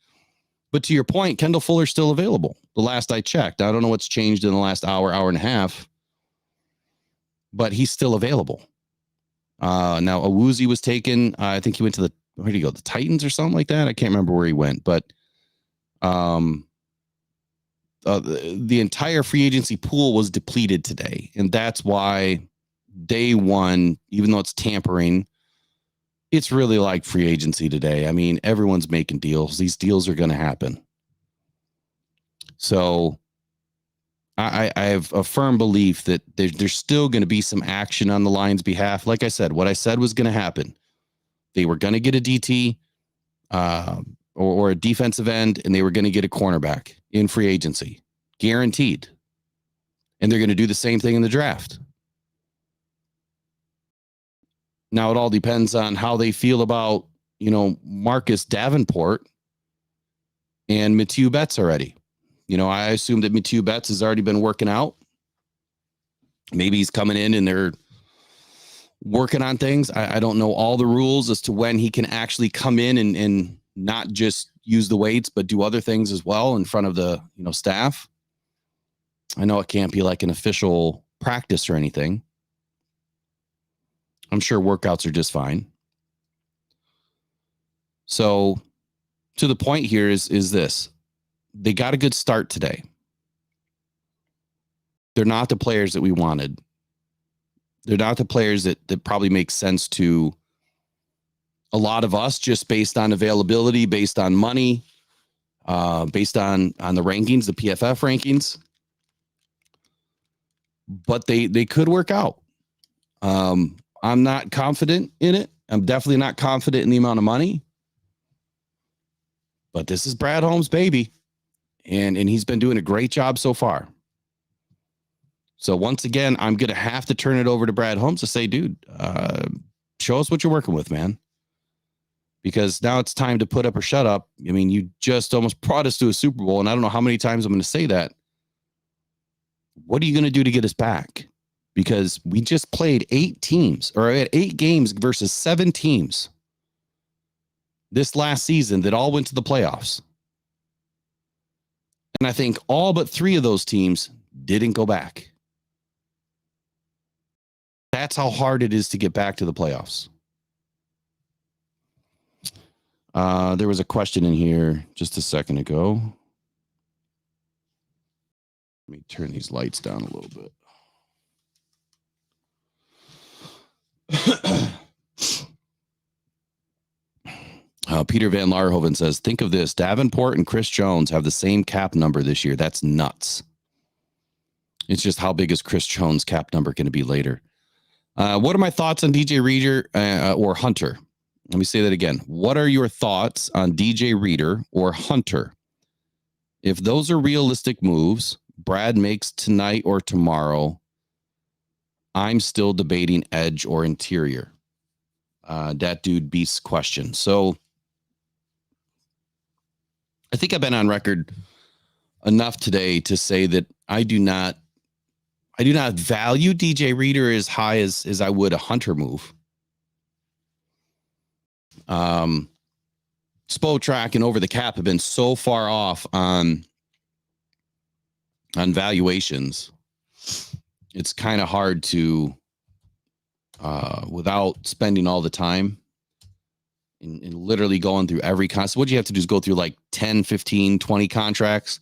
but to your point, Kendall Fuller's still available. The last I checked, I don't know what's changed in the last hour and a half, but he's still available. Now Awuzie was taken. I think he went to where did he go? The Titans or something like that. I can't remember where he went, but the entire free agency pool was depleted today. And that's why day one, even though it's tampering, it's really like free agency today. I mean, everyone's making deals. These deals are going to happen. So I have a firm belief that there's still going to be some action on the Lions' behalf. Like I said, what I said was going to happen. They were going to get a DT or a defensive end, and they were going to get a cornerback in free agency. guaranteed. And they're going to do the same thing in the draft. Now, it all depends on how they feel about, Marcus Davenport and Mathieu Betts already. I assume that Mathieu Betts has already been working out. Maybe he's coming in and they're working on things. I don't know all the rules as to when he can actually come in and not just use the weights, but do other things as well in front of the, staff. I know it can't be like an official practice or anything. I'm sure workouts are just fine. So to the point here is this. They got a good start today. They're not the players that we wanted. They're not the players that probably make sense to a lot of us, just based on availability, based on money, based on the rankings, the PFF rankings. But they could work out. I'm not confident in it. I'm definitely not confident in the amount of money. But this is Brad Holmes' baby. And he's been doing a great job so far. So once again, I'm going to have to turn it over to Brad Holmes to say, dude, show us what you're working with, man. Because now it's time to put up or shut up. I mean, you just almost brought us to a Super Bowl, and I don't know how many times I'm going to say that. What are you going to do to get us back? Because we just played 8 teams, or we had 8 games versus 7 teams this last season that all went to the playoffs. And I think all but 3 of those teams didn't go back. That's how hard it is to get back to the playoffs. There was a question in here just a second ago. Let me turn these lights down a little bit. Peter Van Larhoven says, think of this. Davenport and Chris Jones have the same cap number this year. That's nuts. It's just how big is Chris Jones' cap number going to be later? What are my thoughts on DJ Reader or Hunter? Let me say that again. What are your thoughts on DJ Reader or Hunter? If those are realistic moves Brad makes tonight or tomorrow, I'm still debating edge or interior. That dude beasts question. So I think I've been on record enough today to say that I do not value DJ Reader as high as I would a Hunter move. Spotrac and Over the Cap have been so far off on valuations. It's kind of hard to, without spending all the time and literally going through every contract. What you have to do is go through like 10, 15, 20 contracts,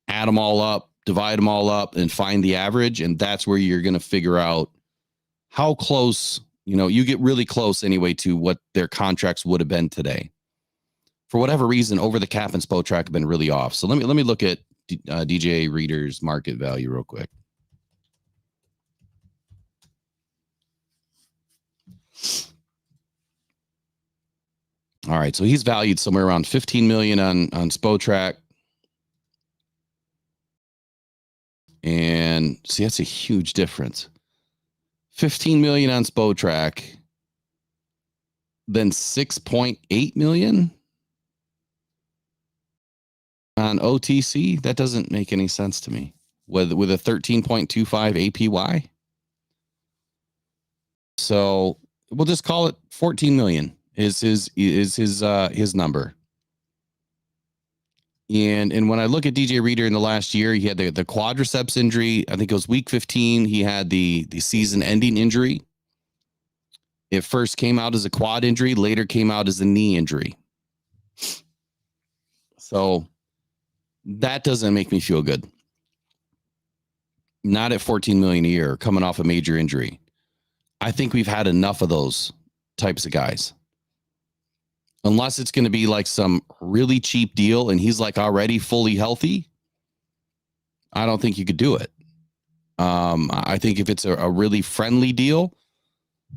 add them all up, divide them all up, and find the average. And that's where you're going to figure out how close, you get really close anyway to what their contracts would have been today. For whatever reason, Over the Cap and Spotrac have been really off. So let me look at DJ Reader's market value real quick. All right, so he's valued somewhere around 15 million on Spotrac. And see, that's a huge difference. 15 million on Spotrac, then 6.8 million on OTC. That doesn't make any sense to me. With a 13.25 APY. So we'll just call it 14 million is his number. And when I look at DJ Reader in the last year, he had the quadriceps injury. I think it was week 15. He had the season-ending injury. It first came out as a quad injury, later came out as a knee injury. So that doesn't make me feel good. Not at 14 million a year, coming off a major injury. I think we've had enough of those types of guys. Unless it's going to be like some really cheap deal and he's like already fully healthy, I don't think you could do it. I think if it's a really friendly deal,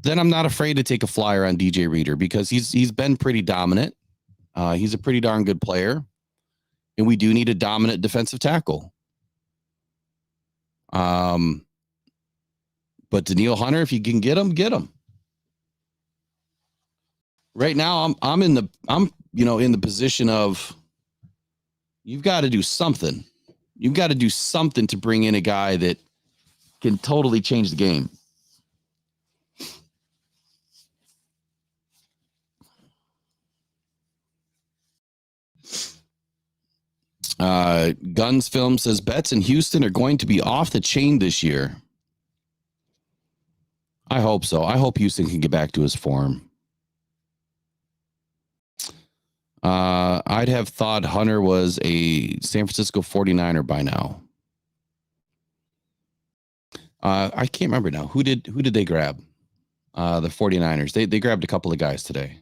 then I'm not afraid to take a flyer on DJ Reader because he's been pretty dominant. He's a pretty darn good player. And we do need a dominant defensive tackle. But Danielle Hunter, if you can get him, get him. Right now, I'm in the position of you've got to do something. You've got to do something to bring in a guy that can totally change the game. Guns Film says bets in Houston are going to be off the chain this year. I hope so. I hope Houston can get back to his form. I'd have thought Hunter was a San Francisco 49er by now. I can't remember now. Who did they grab? The 49ers. They grabbed a couple of guys today.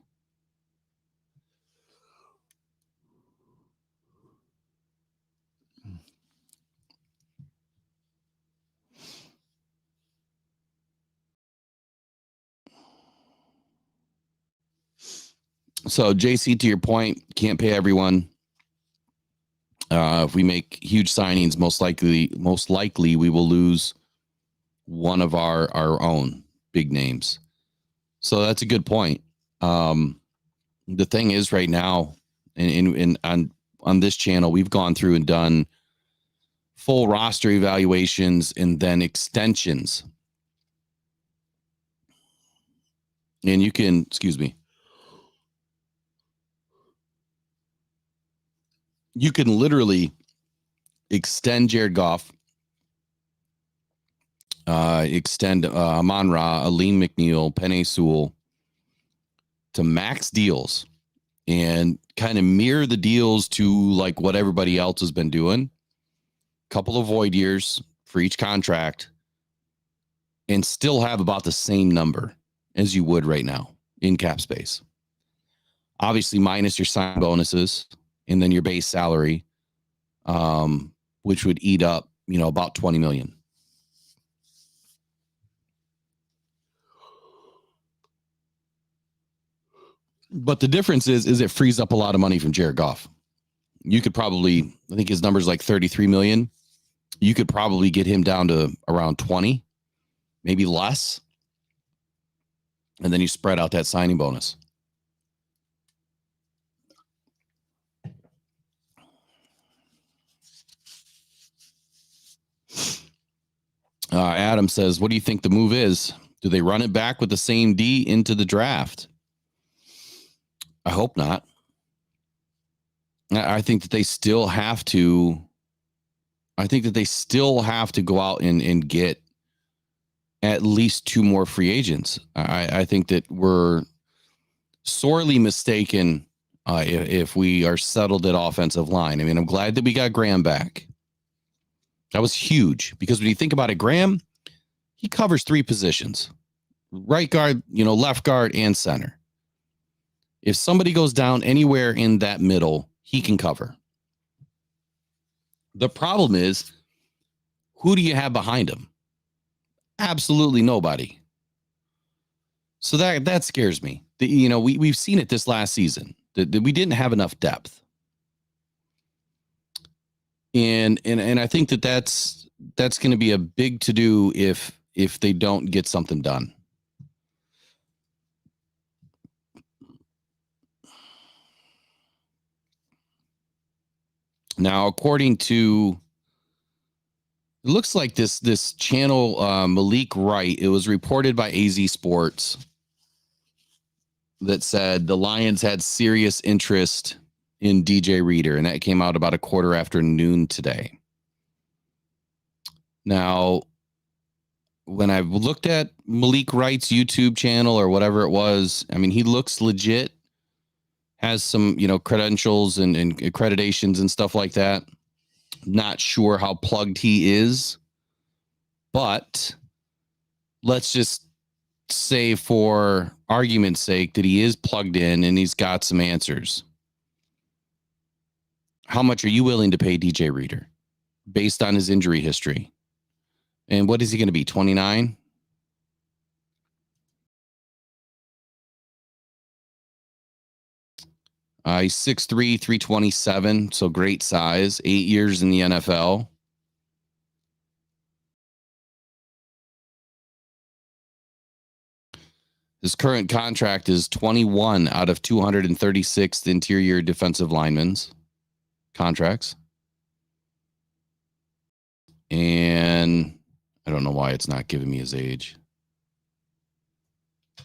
So JC, to your point, can't pay everyone. If we make huge signings, most likely we will lose one of our own big names. So that's a good point. The thing is right now, and on this channel, we've gone through and done full roster evaluations and then extensions. And you can, you can literally extend Jared Goff, extend Amon Ra, Aleem McNeil, Penei Sewell to max deals and kind of mirror the deals to like what everybody else has been doing. Couple of void years for each contract and still have about the same number as you would right now in cap space. Obviously minus your sign bonuses and then your base salary, which would eat up, about 20 million. But the difference is it frees up a lot of money from Jared Goff. You could probably, I think his number's like 33 million. You could probably get him down to around 20, maybe less. And then you spread out that signing bonus. Adam says, what do you think the move is? Do they run it back with the same D into the draft? I hope not. I think that they still have to. I think that they still have to go out and get at least two more free agents. I think that we're sorely mistaken if we are settled at offensive line. I mean, I'm glad that we got Graham back. That was huge because when you think about it, Graham, he covers three positions: right guard, left guard, and center. If somebody goes down anywhere in that middle, he can cover. The problem is, who do you have behind him? Absolutely nobody. So that scares me. We've seen it this last season that we didn't have enough depth. And I think that's going to be a big to do if they don't get something done. Now, according to, it looks like this channel, Malik Wright, it was reported by AZ Sports that said the Lions had serious interest in DJ Reader, and that came out about a quarter after noon today. Now, when I've looked at Malik Wright's YouTube channel or whatever it was, I mean, he looks legit, has some, credentials and accreditations and stuff like that. Not sure how plugged he is, but let's just say for argument's sake that he is plugged in and he's got some answers. How much are you willing to pay DJ Reader based on his injury history? And what is he going to be, 29? He's 6'3", 327, so great size, 8 years in the NFL. His current contract is 21 out of 236 interior defensive linemen's contracts. And I don't know why it's not giving me his age. I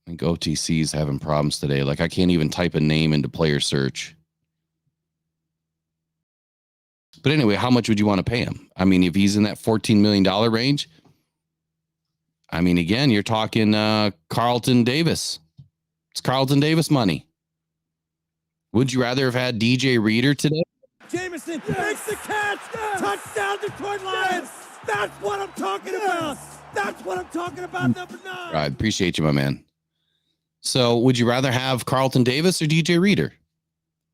think OTC is having problems today. Like I can't even type a name into player search. But anyway, how much would you want to pay him? I mean, if he's in that $14 million range, I mean, again, you're talking Carlton Davis. It's Carlton Davis money. Would you rather have had DJ Reader today? Jameson makes the catch. Touchdown, Detroit Lions. That's what I'm talking about. That's what I'm talking about, number 9. I appreciate you, my man. So would you rather have Carlton Davis or DJ Reader?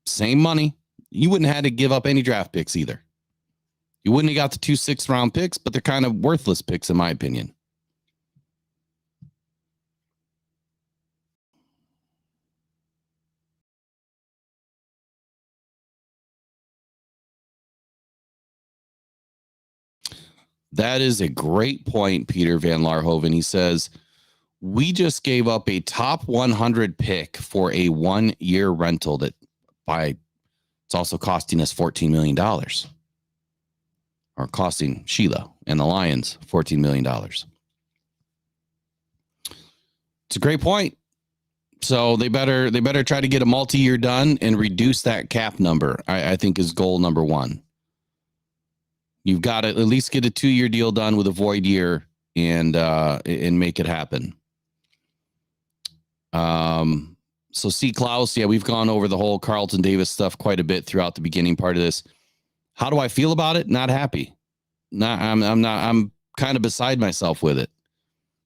Same money. You wouldn't have had to give up any draft picks either. You wouldn't have got the 2 6th-round picks, but they're kind of worthless picks in my opinion. That is a great point, Peter Van Larhoven. He says, we just gave up a top 100 pick for a 1-year rental that it's also costing us $14 million. Or costing Sheila and the Lions $14 million. It's a great point. So they better try to get a multi-year done and reduce that cap number, I think is goal number 1. You've got to at least get a 2-year deal done with a void year and make it happen. So C. Klaus, yeah, we've gone over the whole Carlton Davis stuff quite a bit throughout the beginning part of this. How do I feel about it? Not happy. I'm kind of beside myself with it.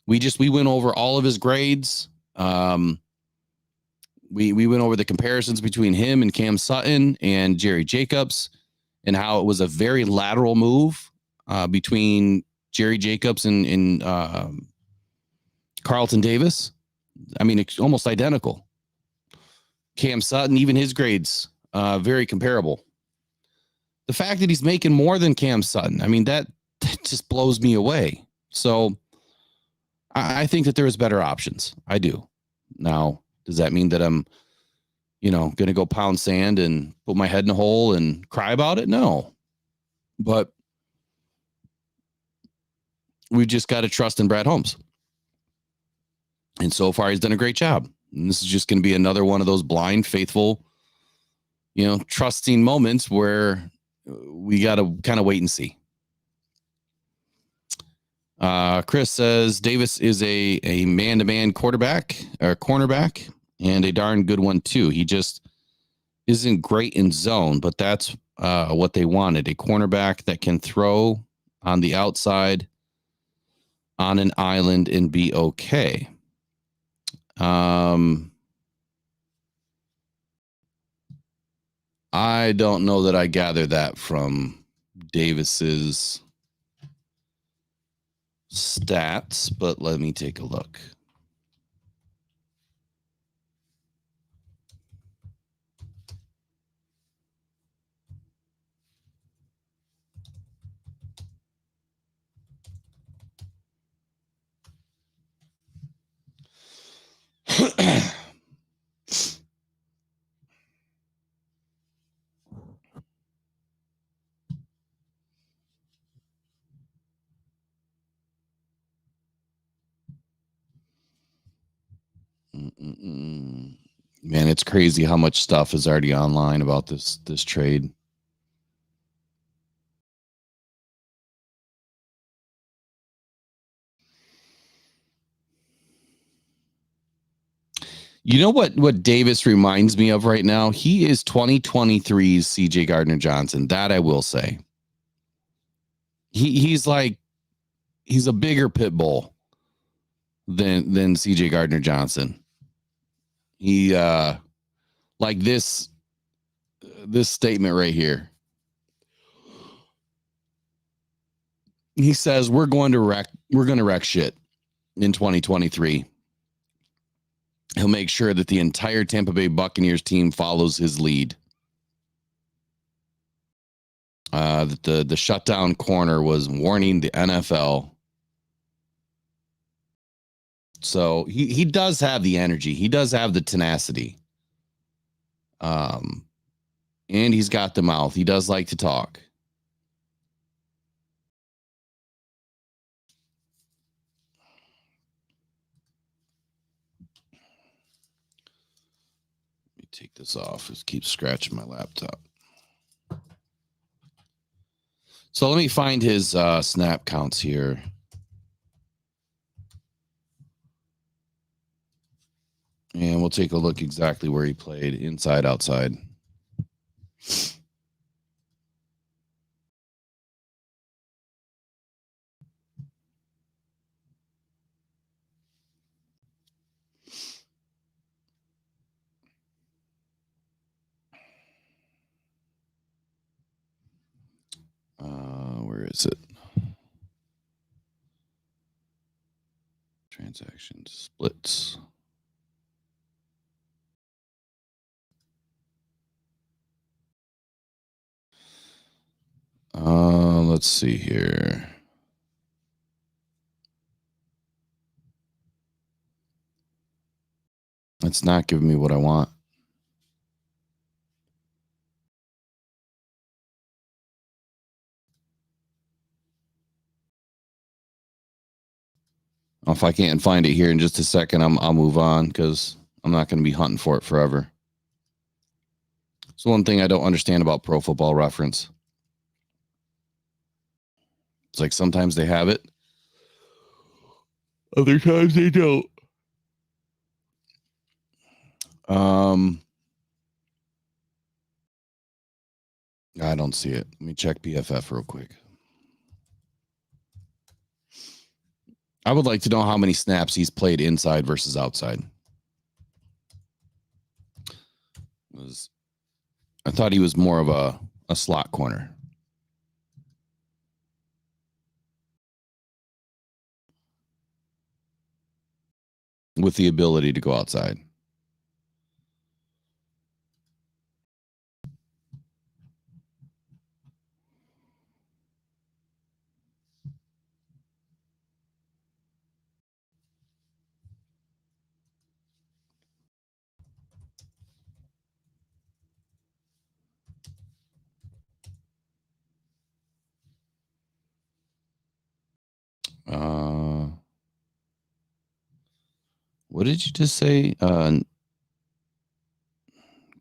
We went over all of his grades. We went over the comparisons between him and Cam Sutton and Jerry Jacobs and how it was a very lateral move between Jerry Jacobs and Carlton Davis. I mean, it's almost identical. Cam Sutton, even his grades, very comparable. The fact that he's making more than Cam Sutton, I mean, that just blows me away. So I think that there's better options. I do. Now, does that mean that I'm, going to go pound sand and put my head in a hole and cry about it? No. But we've just got to trust in Brad Holmes. And so far, he's done a great job. And this is just going to be another one of those blind, faithful, trusting moments where we got to kind of wait and see. Chris says Davis is a man-to-man quarterback or cornerback and a darn good one too. He just isn't great in zone, but that's what they wanted. A cornerback that can throw on the outside on an island and be okay. I don't know that I gather that from Davis's stats, but let me take a look. Man, it's crazy how much stuff is already online about this trade. You know what Davis reminds me of right now? He is 2023's CJ Gardner-Johnson. That I will say. He's a bigger pit bull than CJ Gardner-Johnson. He like this statement right here. He says we're going to wreck shit in 2023. He'll make sure that the entire Tampa Bay Buccaneers team follows his lead. that the shutdown corner was warning the NFL. So he does have the energy. He does have the tenacity. And he's got the mouth. He does like to talk. Let me take this off. It keeps scratching my laptop. So let me find his snap counts here. And we'll take a look exactly where he played, inside, outside. Where is it? Transactions, splits. Let's see here. It's not giving me what I want. If I can't find it here in just a second, I'll move on because I'm not going to be hunting for it forever. It's one thing I don't understand about Pro Football Reference. It's like sometimes they have it, other times they don't. I don't see it. Let me check PFF real quick. I would like to know how many snaps he's played inside versus outside. I thought he was more of a slot corner. With the ability to go outside. What did you just say?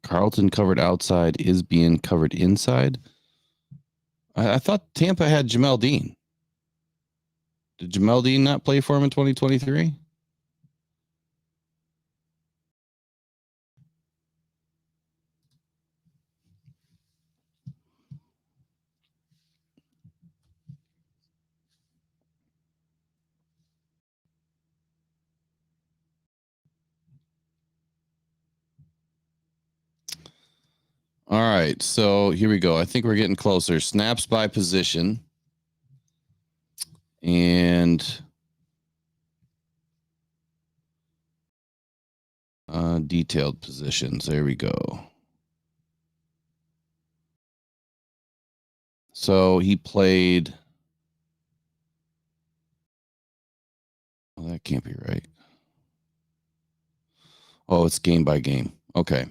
Carlton covered outside is being covered inside. I thought Tampa had Jamel Dean. Did Jamel Dean not play for him in 2023? All right, so here we go. I think we're getting closer. Snaps by position. And detailed positions. There we go. So he played. Well, that can't be right. Oh, it's game by game. Okay.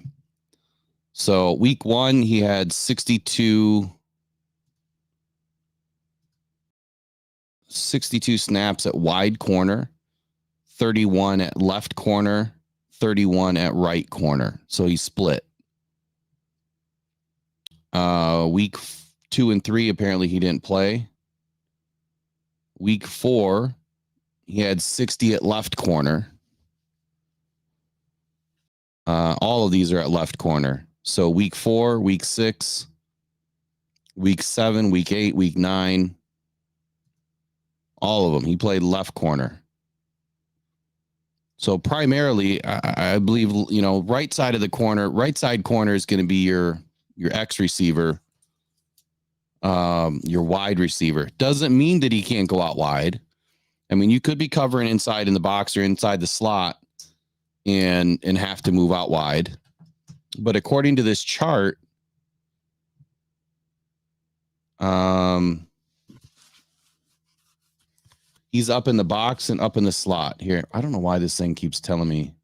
So week 1, he had 62 snaps at wide corner, 31 at left corner, 31 at right corner. So he split. Week 2 and 3, apparently he didn't play. Week 4, he had 60 at left corner. All of these are at left corner. So week 4, week 6, week 7, week 8, week 9, all of them. He played left corner. So primarily, I believe, right side of the corner, right side corner is going to be your X receiver, your wide receiver. Doesn't mean that he can't go out wide. I mean, you could be covering inside in the box or inside the slot and have to move out wide. But according to this chart, He's up in the box and up in the slot here. I don't know why this thing keeps telling me.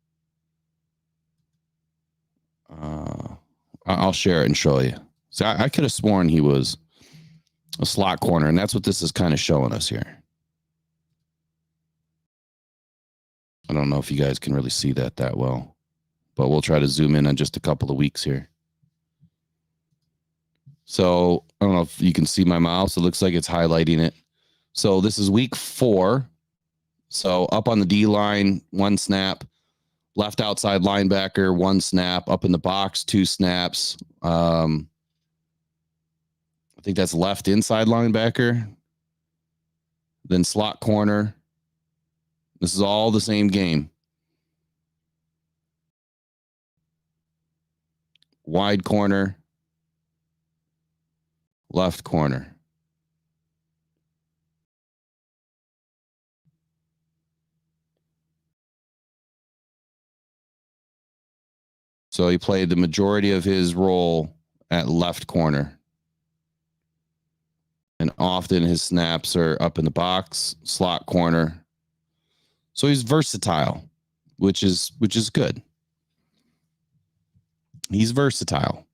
I'll share it and show you. So I could have sworn he was a slot corner, and that's what this is kind of showing us here. I don't know if you guys can really see that well, but we'll try to zoom in on just a couple of weeks here. So I don't know if you can see my mouse. It looks like it's highlighting it. So this is week 4. So up on the D line, 1 snap. Left outside linebacker, 1 snap. Up in the box, 2 snaps. I think that's left inside linebacker. Then slot corner. This is all the same game. Wide corner. Left corner. So he played the majority of his role at left corner. And often his snaps are up in the box, slot corner. So he's versatile, which is good. He's versatile.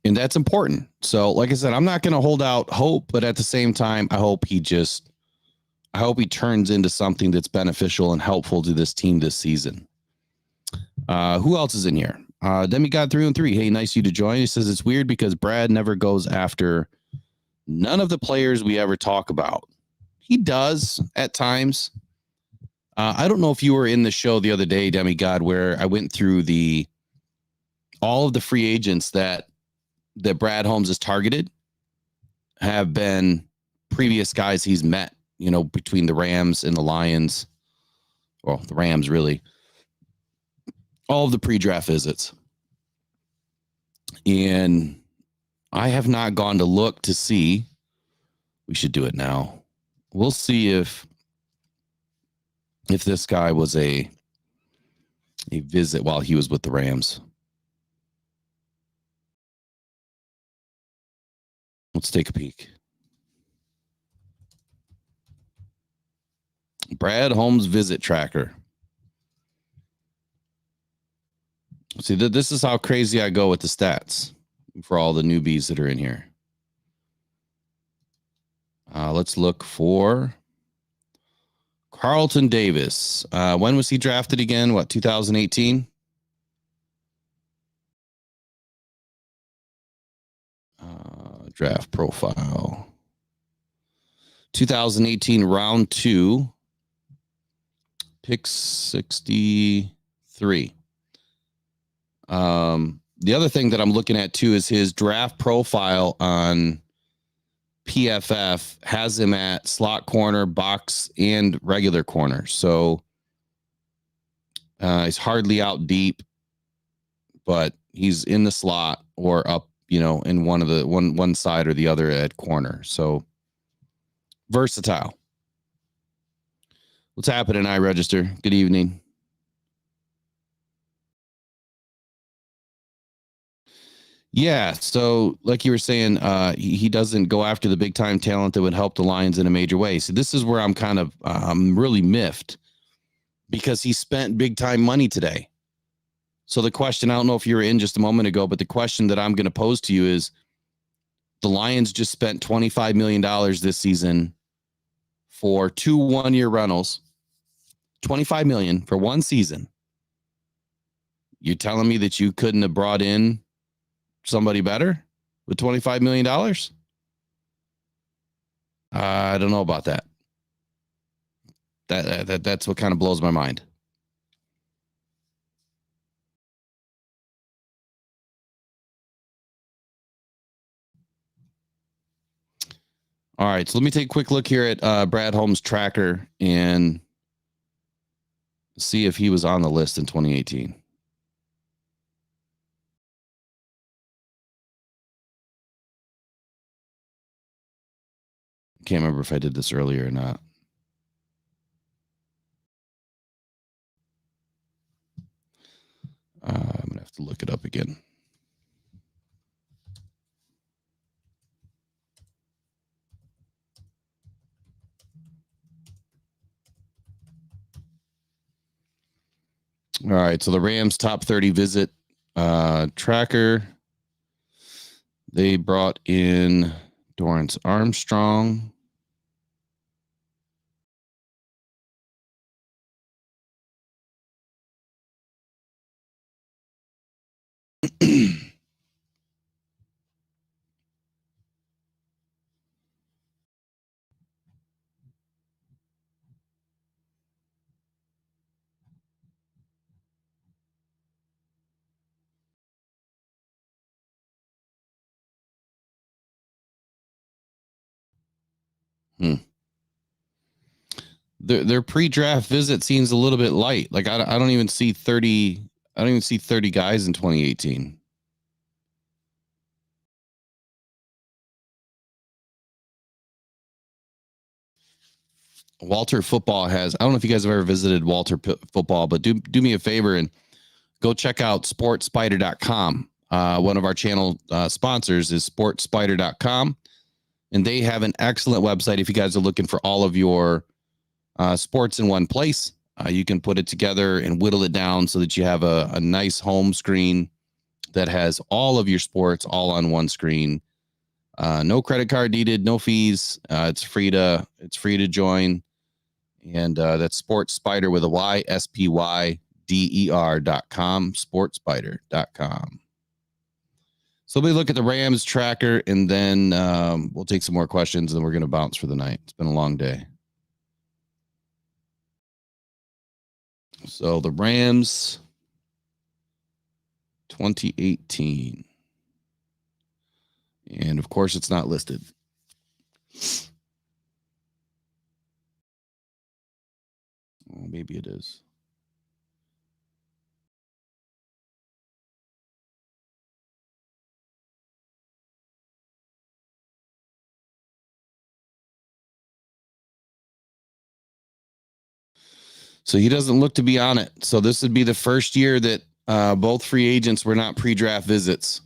And that's important. So, like I said, I'm not going to hold out hope, but at the same time, I hope he turns into something that's beneficial and helpful to this team this season. Who else is in here? Demigod 313. Hey, nice you to join. He says it's weird because Brad never goes after none of the players we ever talk about. He does at times. I don't know if you were in the show the other day, Demigod, where I went through all of the free agents that Brad Holmes has targeted have been previous guys he's met, between the Rams and the Lions. Well, the Rams, really. All of the pre-draft visits. And I have not gone to look to see. We should do it now. We'll see if this guy was a visit while he was with the Rams. Let's take a peek. Brad Holmes visit tracker. See, this is how crazy I go with the stats for all the newbies that are in here. Let's look for Carlton Davis. When was he drafted again? 2018? Draft profile. 2018 round 2. Pick 63. The other thing that I'm looking at too is his draft profile on PFF has him at slot corner, box, and regular corner. So he's hardly out deep, but he's in the slot or up, in one side or the other at corner. So versatile. What's happening, iRegister? Good evening. Yeah, so like you were saying, he doesn't go after the big time talent that would help the Lions in a major way. So this is where I'm kind of really miffed because he spent big time money today. So the question, I don't know if you were in just a moment ago, but the question that I'm going to pose to you is the Lions just spent $25 million this season for 2 one-year rentals, $25 million for 1 season. You're telling me that you couldn't have brought in somebody better with $25 million? I don't know about that. That's what kind of blows my mind. All right, so let me take a quick look here at Brad Holmes' tracker and see if he was on the list in 2018. Can't remember if I did this earlier or not. I'm going to have to look it up again. All right, so the Rams top 30 visit tracker. They brought in Dorrance Armstrong. Their pre-draft visit seems a little bit light. Like I don't even see 30. I don't even see 30 guys in 2018. Walter Football has. I don't know if you guys have ever visited Walter Football, but do me a favor and go check out sportspider.com. One of our channel sponsors is sportspider.com, and they have an excellent website if you guys are looking for all of your sports in one place. You can put it together and whittle it down so that you have a nice home screen that has all of your sports all on one screen. No credit card needed, no fees. It's free to join. And that's Sports Spider with a Y, SPYDER.com, sportspider.com. So we look at the Rams tracker, and then we'll take some more questions, and then we're going to bounce for the night. It's been a long day. So the Rams 2018. And of course, it's not listed. Well, maybe it is. So he doesn't look to be on it. So this would be the first year that both free agents were not pre-draft visits.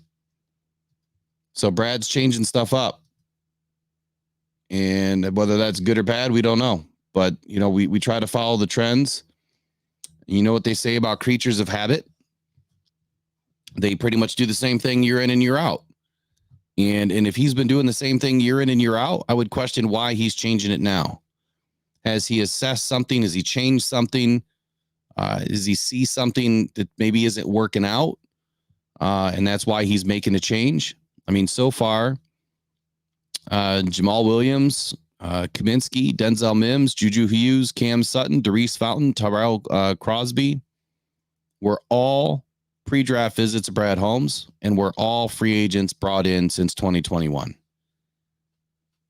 So Brad's changing stuff up. And whether that's good or bad, we don't know. But, you know, we try to follow the trends. You know what they say about creatures of habit? They pretty much do the same thing year in and year out. And if he's been doing the same thing year in and year out, I would question why he's changing it now. Has he assessed something? Has he changed something? Does he see something that maybe isn't working out? And that's why he's making a change. I mean, so far, Jamal Williams, Kaminsky, Denzel Mims, Juju Hughes, Cam Sutton, Darius Fountain, Tyrell Crosby were all pre-draft visits of Brad Holmes, and were all free agents brought in since 2021.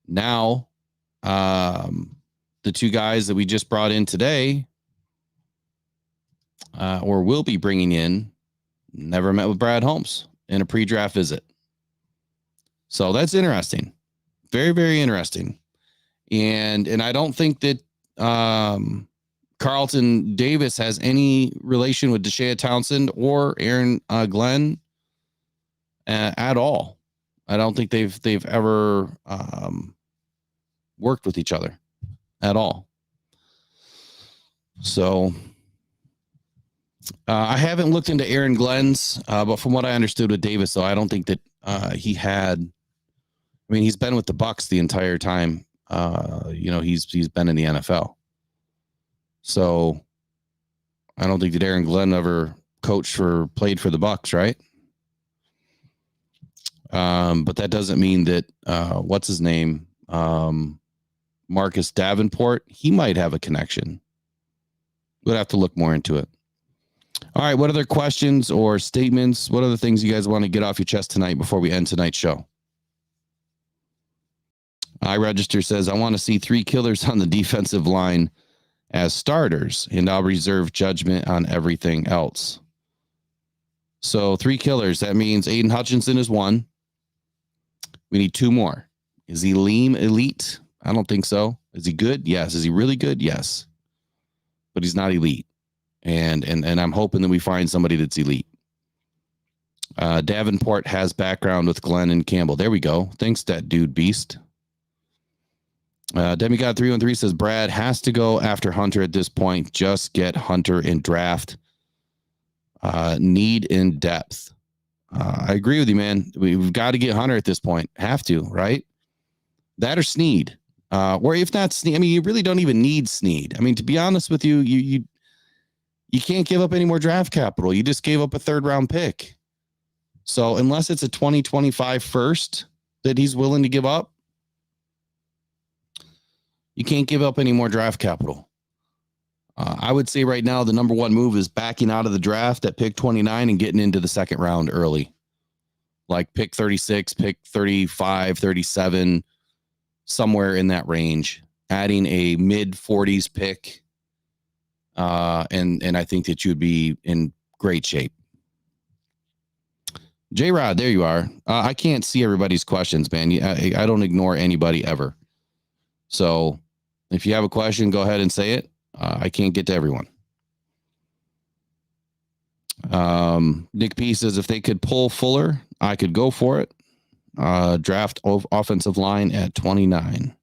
Now, the two guys that we just brought in today, or will be bringing in, never met with Brad Holmes in a pre-draft visit. So that's interesting. Very, very interesting. And I don't think that Carlton Davis has any relation with Deshea Townsend or Aaron Glenn at all. I don't think they've ever worked with each other at all. So I haven't looked into Aaron Glenn's, but from what I understood with Davis, though, I don't think that he had. I mean, he's been with the Bucs the entire time. You know, he's been in the NFL. So I don't think that Aaron Glenn ever played for the Bucs, right? But that doesn't mean that what's his name? Marcus Davenport, he might have a connection. We'll have to look more into it. All right, what other questions or statements? What other things you guys want to get off your chest tonight before we end tonight's show? iRegister says, I want to see 3 killers on the defensive line as starters, and I'll reserve judgment on everything else. So 3 killers, that means Aiden Hutchinson is 1. We need 2 more. Is he Liam elite? I don't think so. Is he good? Yes. Is he really good? Yes. But he's not elite. And I'm hoping that we find somebody that's elite. Davenport has background with Glenn and Campbell. There we go. Thanks, that dude beast. Demigod 313 says Brad has to go after Hunter at this point. Just get Hunter in draft. Need in depth. I agree with you, man. We've got to get Hunter at this point. Have to, right? That or Snead. Or if not Snead, I mean, you really don't even need Snead. I mean, to be honest with you, you can't give up any more draft capital. You just gave up a 3rd round pick. So unless it's a 2025 first that he's willing to give up, you can't give up any more draft capital. I would say right now the number one move is backing out of the draft at pick 29 and getting into the 2nd round early. Like pick 36, pick 35, 37, somewhere in that range. Adding a mid 40s pick. And I think that you'd be in great shape. J-Rod, there you are. I can't see everybody's questions, man. I don't ignore anybody ever. So if you have a question, go ahead and say it. I can't get to everyone. Nick P says, if they could pull Fuller, I could go for it. Draft of offensive line at 29.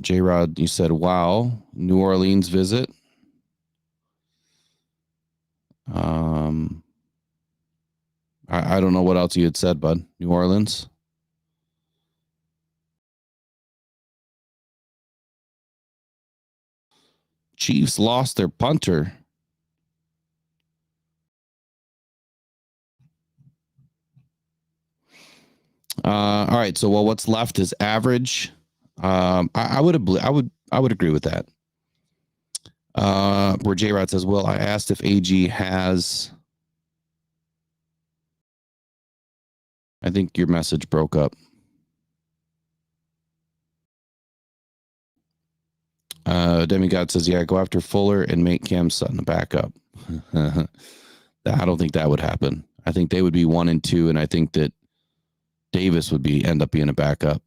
J-Rod, you said, wow, New Orleans visit. I don't know what else you had said, bud. New Orleans. Chiefs lost their punter. All right. So, well, what's left is average. I would agree with that. Where J-Rod says, well, I asked if AG has. I think your message broke up. Demigod says, yeah, go after Fuller and make Cam Sutton a backup. I don't think that would happen. I think they would be 1 and 2, and I think that Davis would end up being a backup.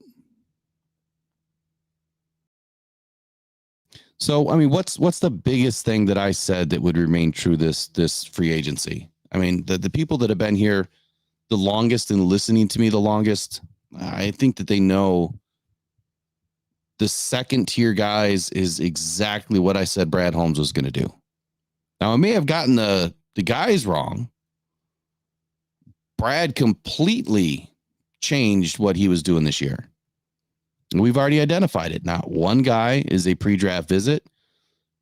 So, I mean, what's the biggest thing that I said that would remain true this free agency? I mean, the people that have been here the longest and listening to me the longest, I think that they know the 2nd tier guys is exactly what I said Brad Holmes was going to do. Now, I may have gotten the guys wrong. Brad completely changed what he was doing this year. We've already identified it. Not one guy is a pre-draft visit.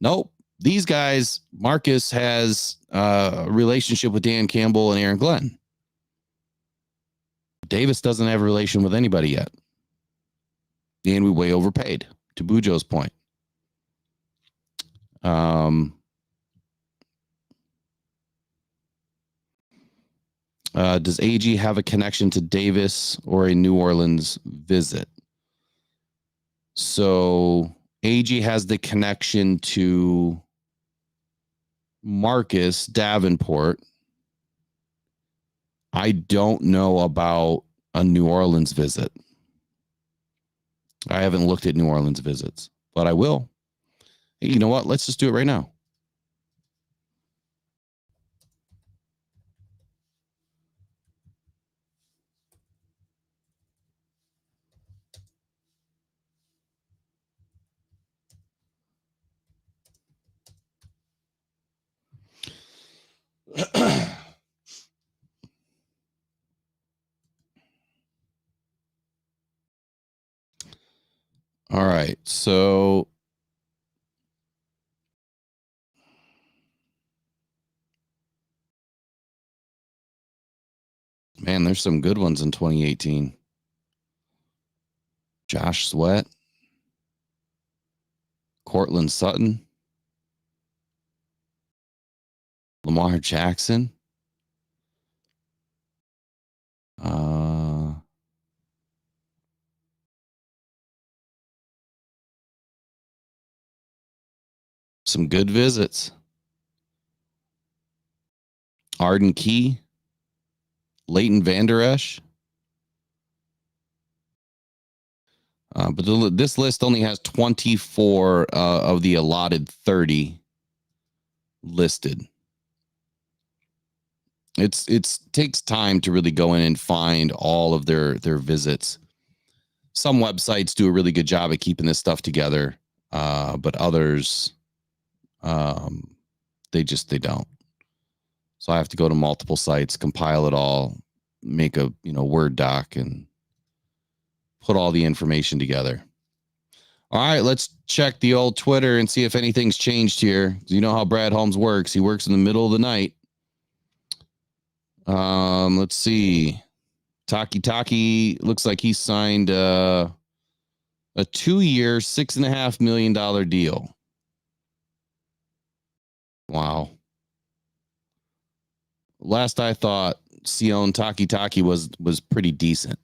Nope. These guys, Marcus has a relationship with Dan Campbell and Aaron Glenn. Davis doesn't have a relation with anybody yet. And we way overpaid, to Bujo's point. Does AG have a connection to Davis or a New Orleans visit? So AG has the connection to Marcus Davenport. I don't know about a New Orleans visit. I haven't looked at New Orleans visits, but I will. Hey, you know what? Let's just do it right now. All right. So man, there's some good ones in 2018. Josh Sweat, Cortland Sutton, Lamar Jackson. Some good visits. Arden Key, Leighton Vander Esch. But this list only has 24 of the allotted 30 listed. It takes time to really go in and find all of their visits. Some websites do a really good job at keeping this stuff together, but others They don't. So I have to go to multiple sites, compile it all, make a Word doc, and put all the information together. All right, let's check the old Twitter and see if anything's changed here. You know how Brad Holmes works. He works in the middle of the night. Let's see. Taki looks like he signed a 2-year, $6.5 million deal. Wow. Last I thought, Sion Taki was pretty decent.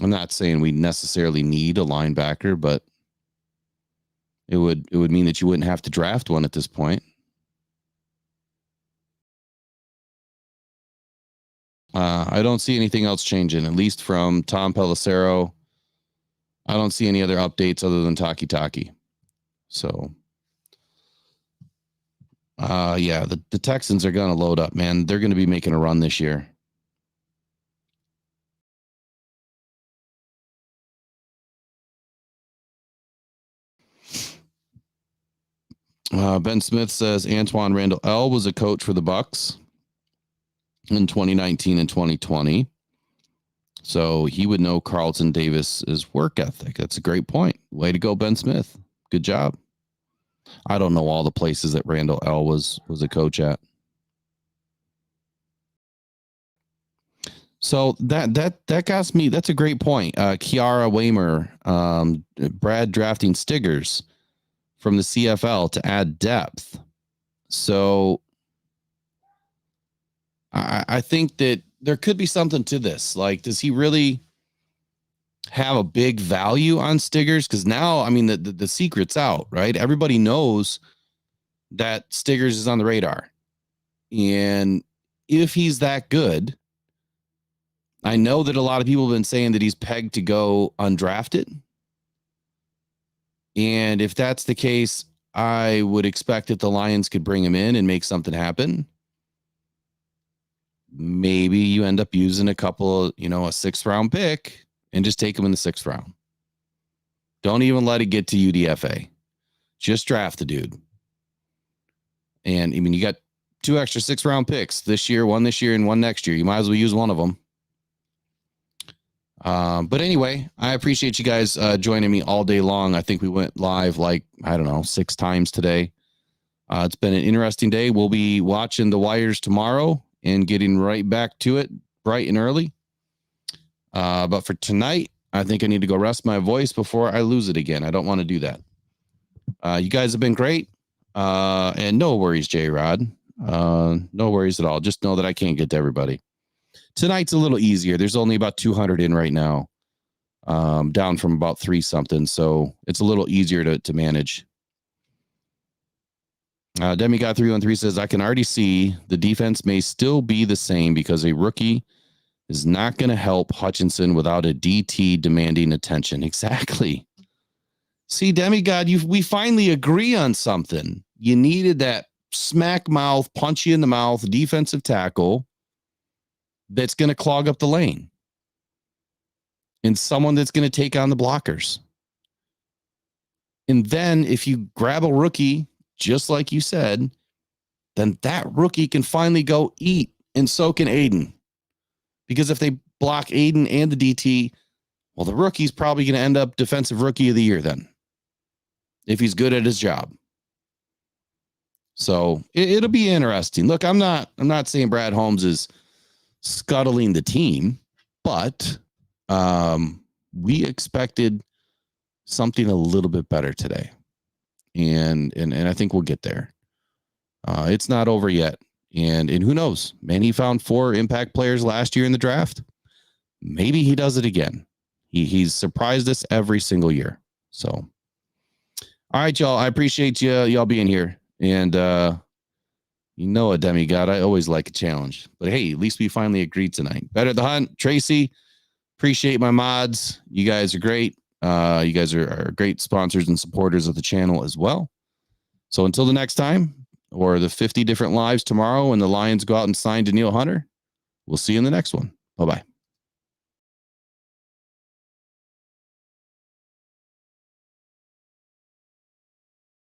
I'm not saying we necessarily need a linebacker, but it would mean that you wouldn't have to draft one at this point. I don't see anything else changing, at least from Tom Pelissero. I don't see any other updates other than Taki. So, yeah, the Texans are going to load up, man. They're going to be making a run this year. Ben Smith says Antoine Randall L was a coach for the Bucs in 2019 and 2020. So he would know Carlton Davis's work ethic. That's a great point. Way to go, Ben Smith. Good job. I don't know all the places that Randall L was a coach at. So that got me. That's a great point. Kiara Waymer, Brad drafting Stiggers from the CFL to add depth. So I think that there could be something to this. Like, does he really have a big value on Stiggers? Because now, I mean, the secret's out, right? Everybody knows that Stiggers is on the radar. And if he's that good, I know that a lot of people have been saying that he's pegged to go undrafted. And if that's the case, I would expect that the Lions could bring him in and make something happen. Maybe you end up using a couple of, a 6th round pick and just take him in the 6th round. Don't even let it get to UDFA. Just draft the dude. And I mean, you got 2 extra 6th round picks this year, one this year and one next year. You might as well use one of them. But anyway, I appreciate you guys joining me all day long. I think we went live 6 times today. It's been an interesting day. We'll be watching the Wires tomorrow and getting right back to it bright and early. But for tonight, I think I need to go rest my voice before I lose it again. I don't want to do that. You guys have been great. And no worries, J-Rod. No worries at all. Just know that I can't get to everybody. Tonight's a little easier. There's only about 200 in right now, down from about 3 something. So it's a little easier to manage. Demigod 313 says, I can already see the defense may still be the same because a rookie is not going to help Hutchinson without a DT demanding attention. Exactly. See, Demigod, we finally agree on something. You needed that smack mouth, punch you in the mouth defensive tackle that's going to clog up the lane, and someone that's going to take on the blockers. And then if you grab a rookie, just like you said, then that rookie can finally go eat, and so can Aiden. Because if they block Aiden and the DT, well, the rookie's probably going to end up defensive rookie of the year then, if he's good at his job. So it'll be interesting. Look, I'm not saying Brad Holmes is scuttling the team, but we expected something a little bit better today, and I think we'll get there. It's not over yet, and who knows? Man, he found 4 impact players last year in the draft. Maybe he does it again. He's surprised us every single year. So, all right, y'all. I appreciate y'all being here, and a Demigod, I always like a challenge. But hey, at least we finally agreed tonight. Better the Hunt, Tracy, appreciate my mods. You guys are great. You guys are great sponsors and supporters of the channel as well. So until the next time, or the 50 different lives tomorrow when the Lions go out and sign Danielle Hunter, we'll see you in the next one. Bye-bye.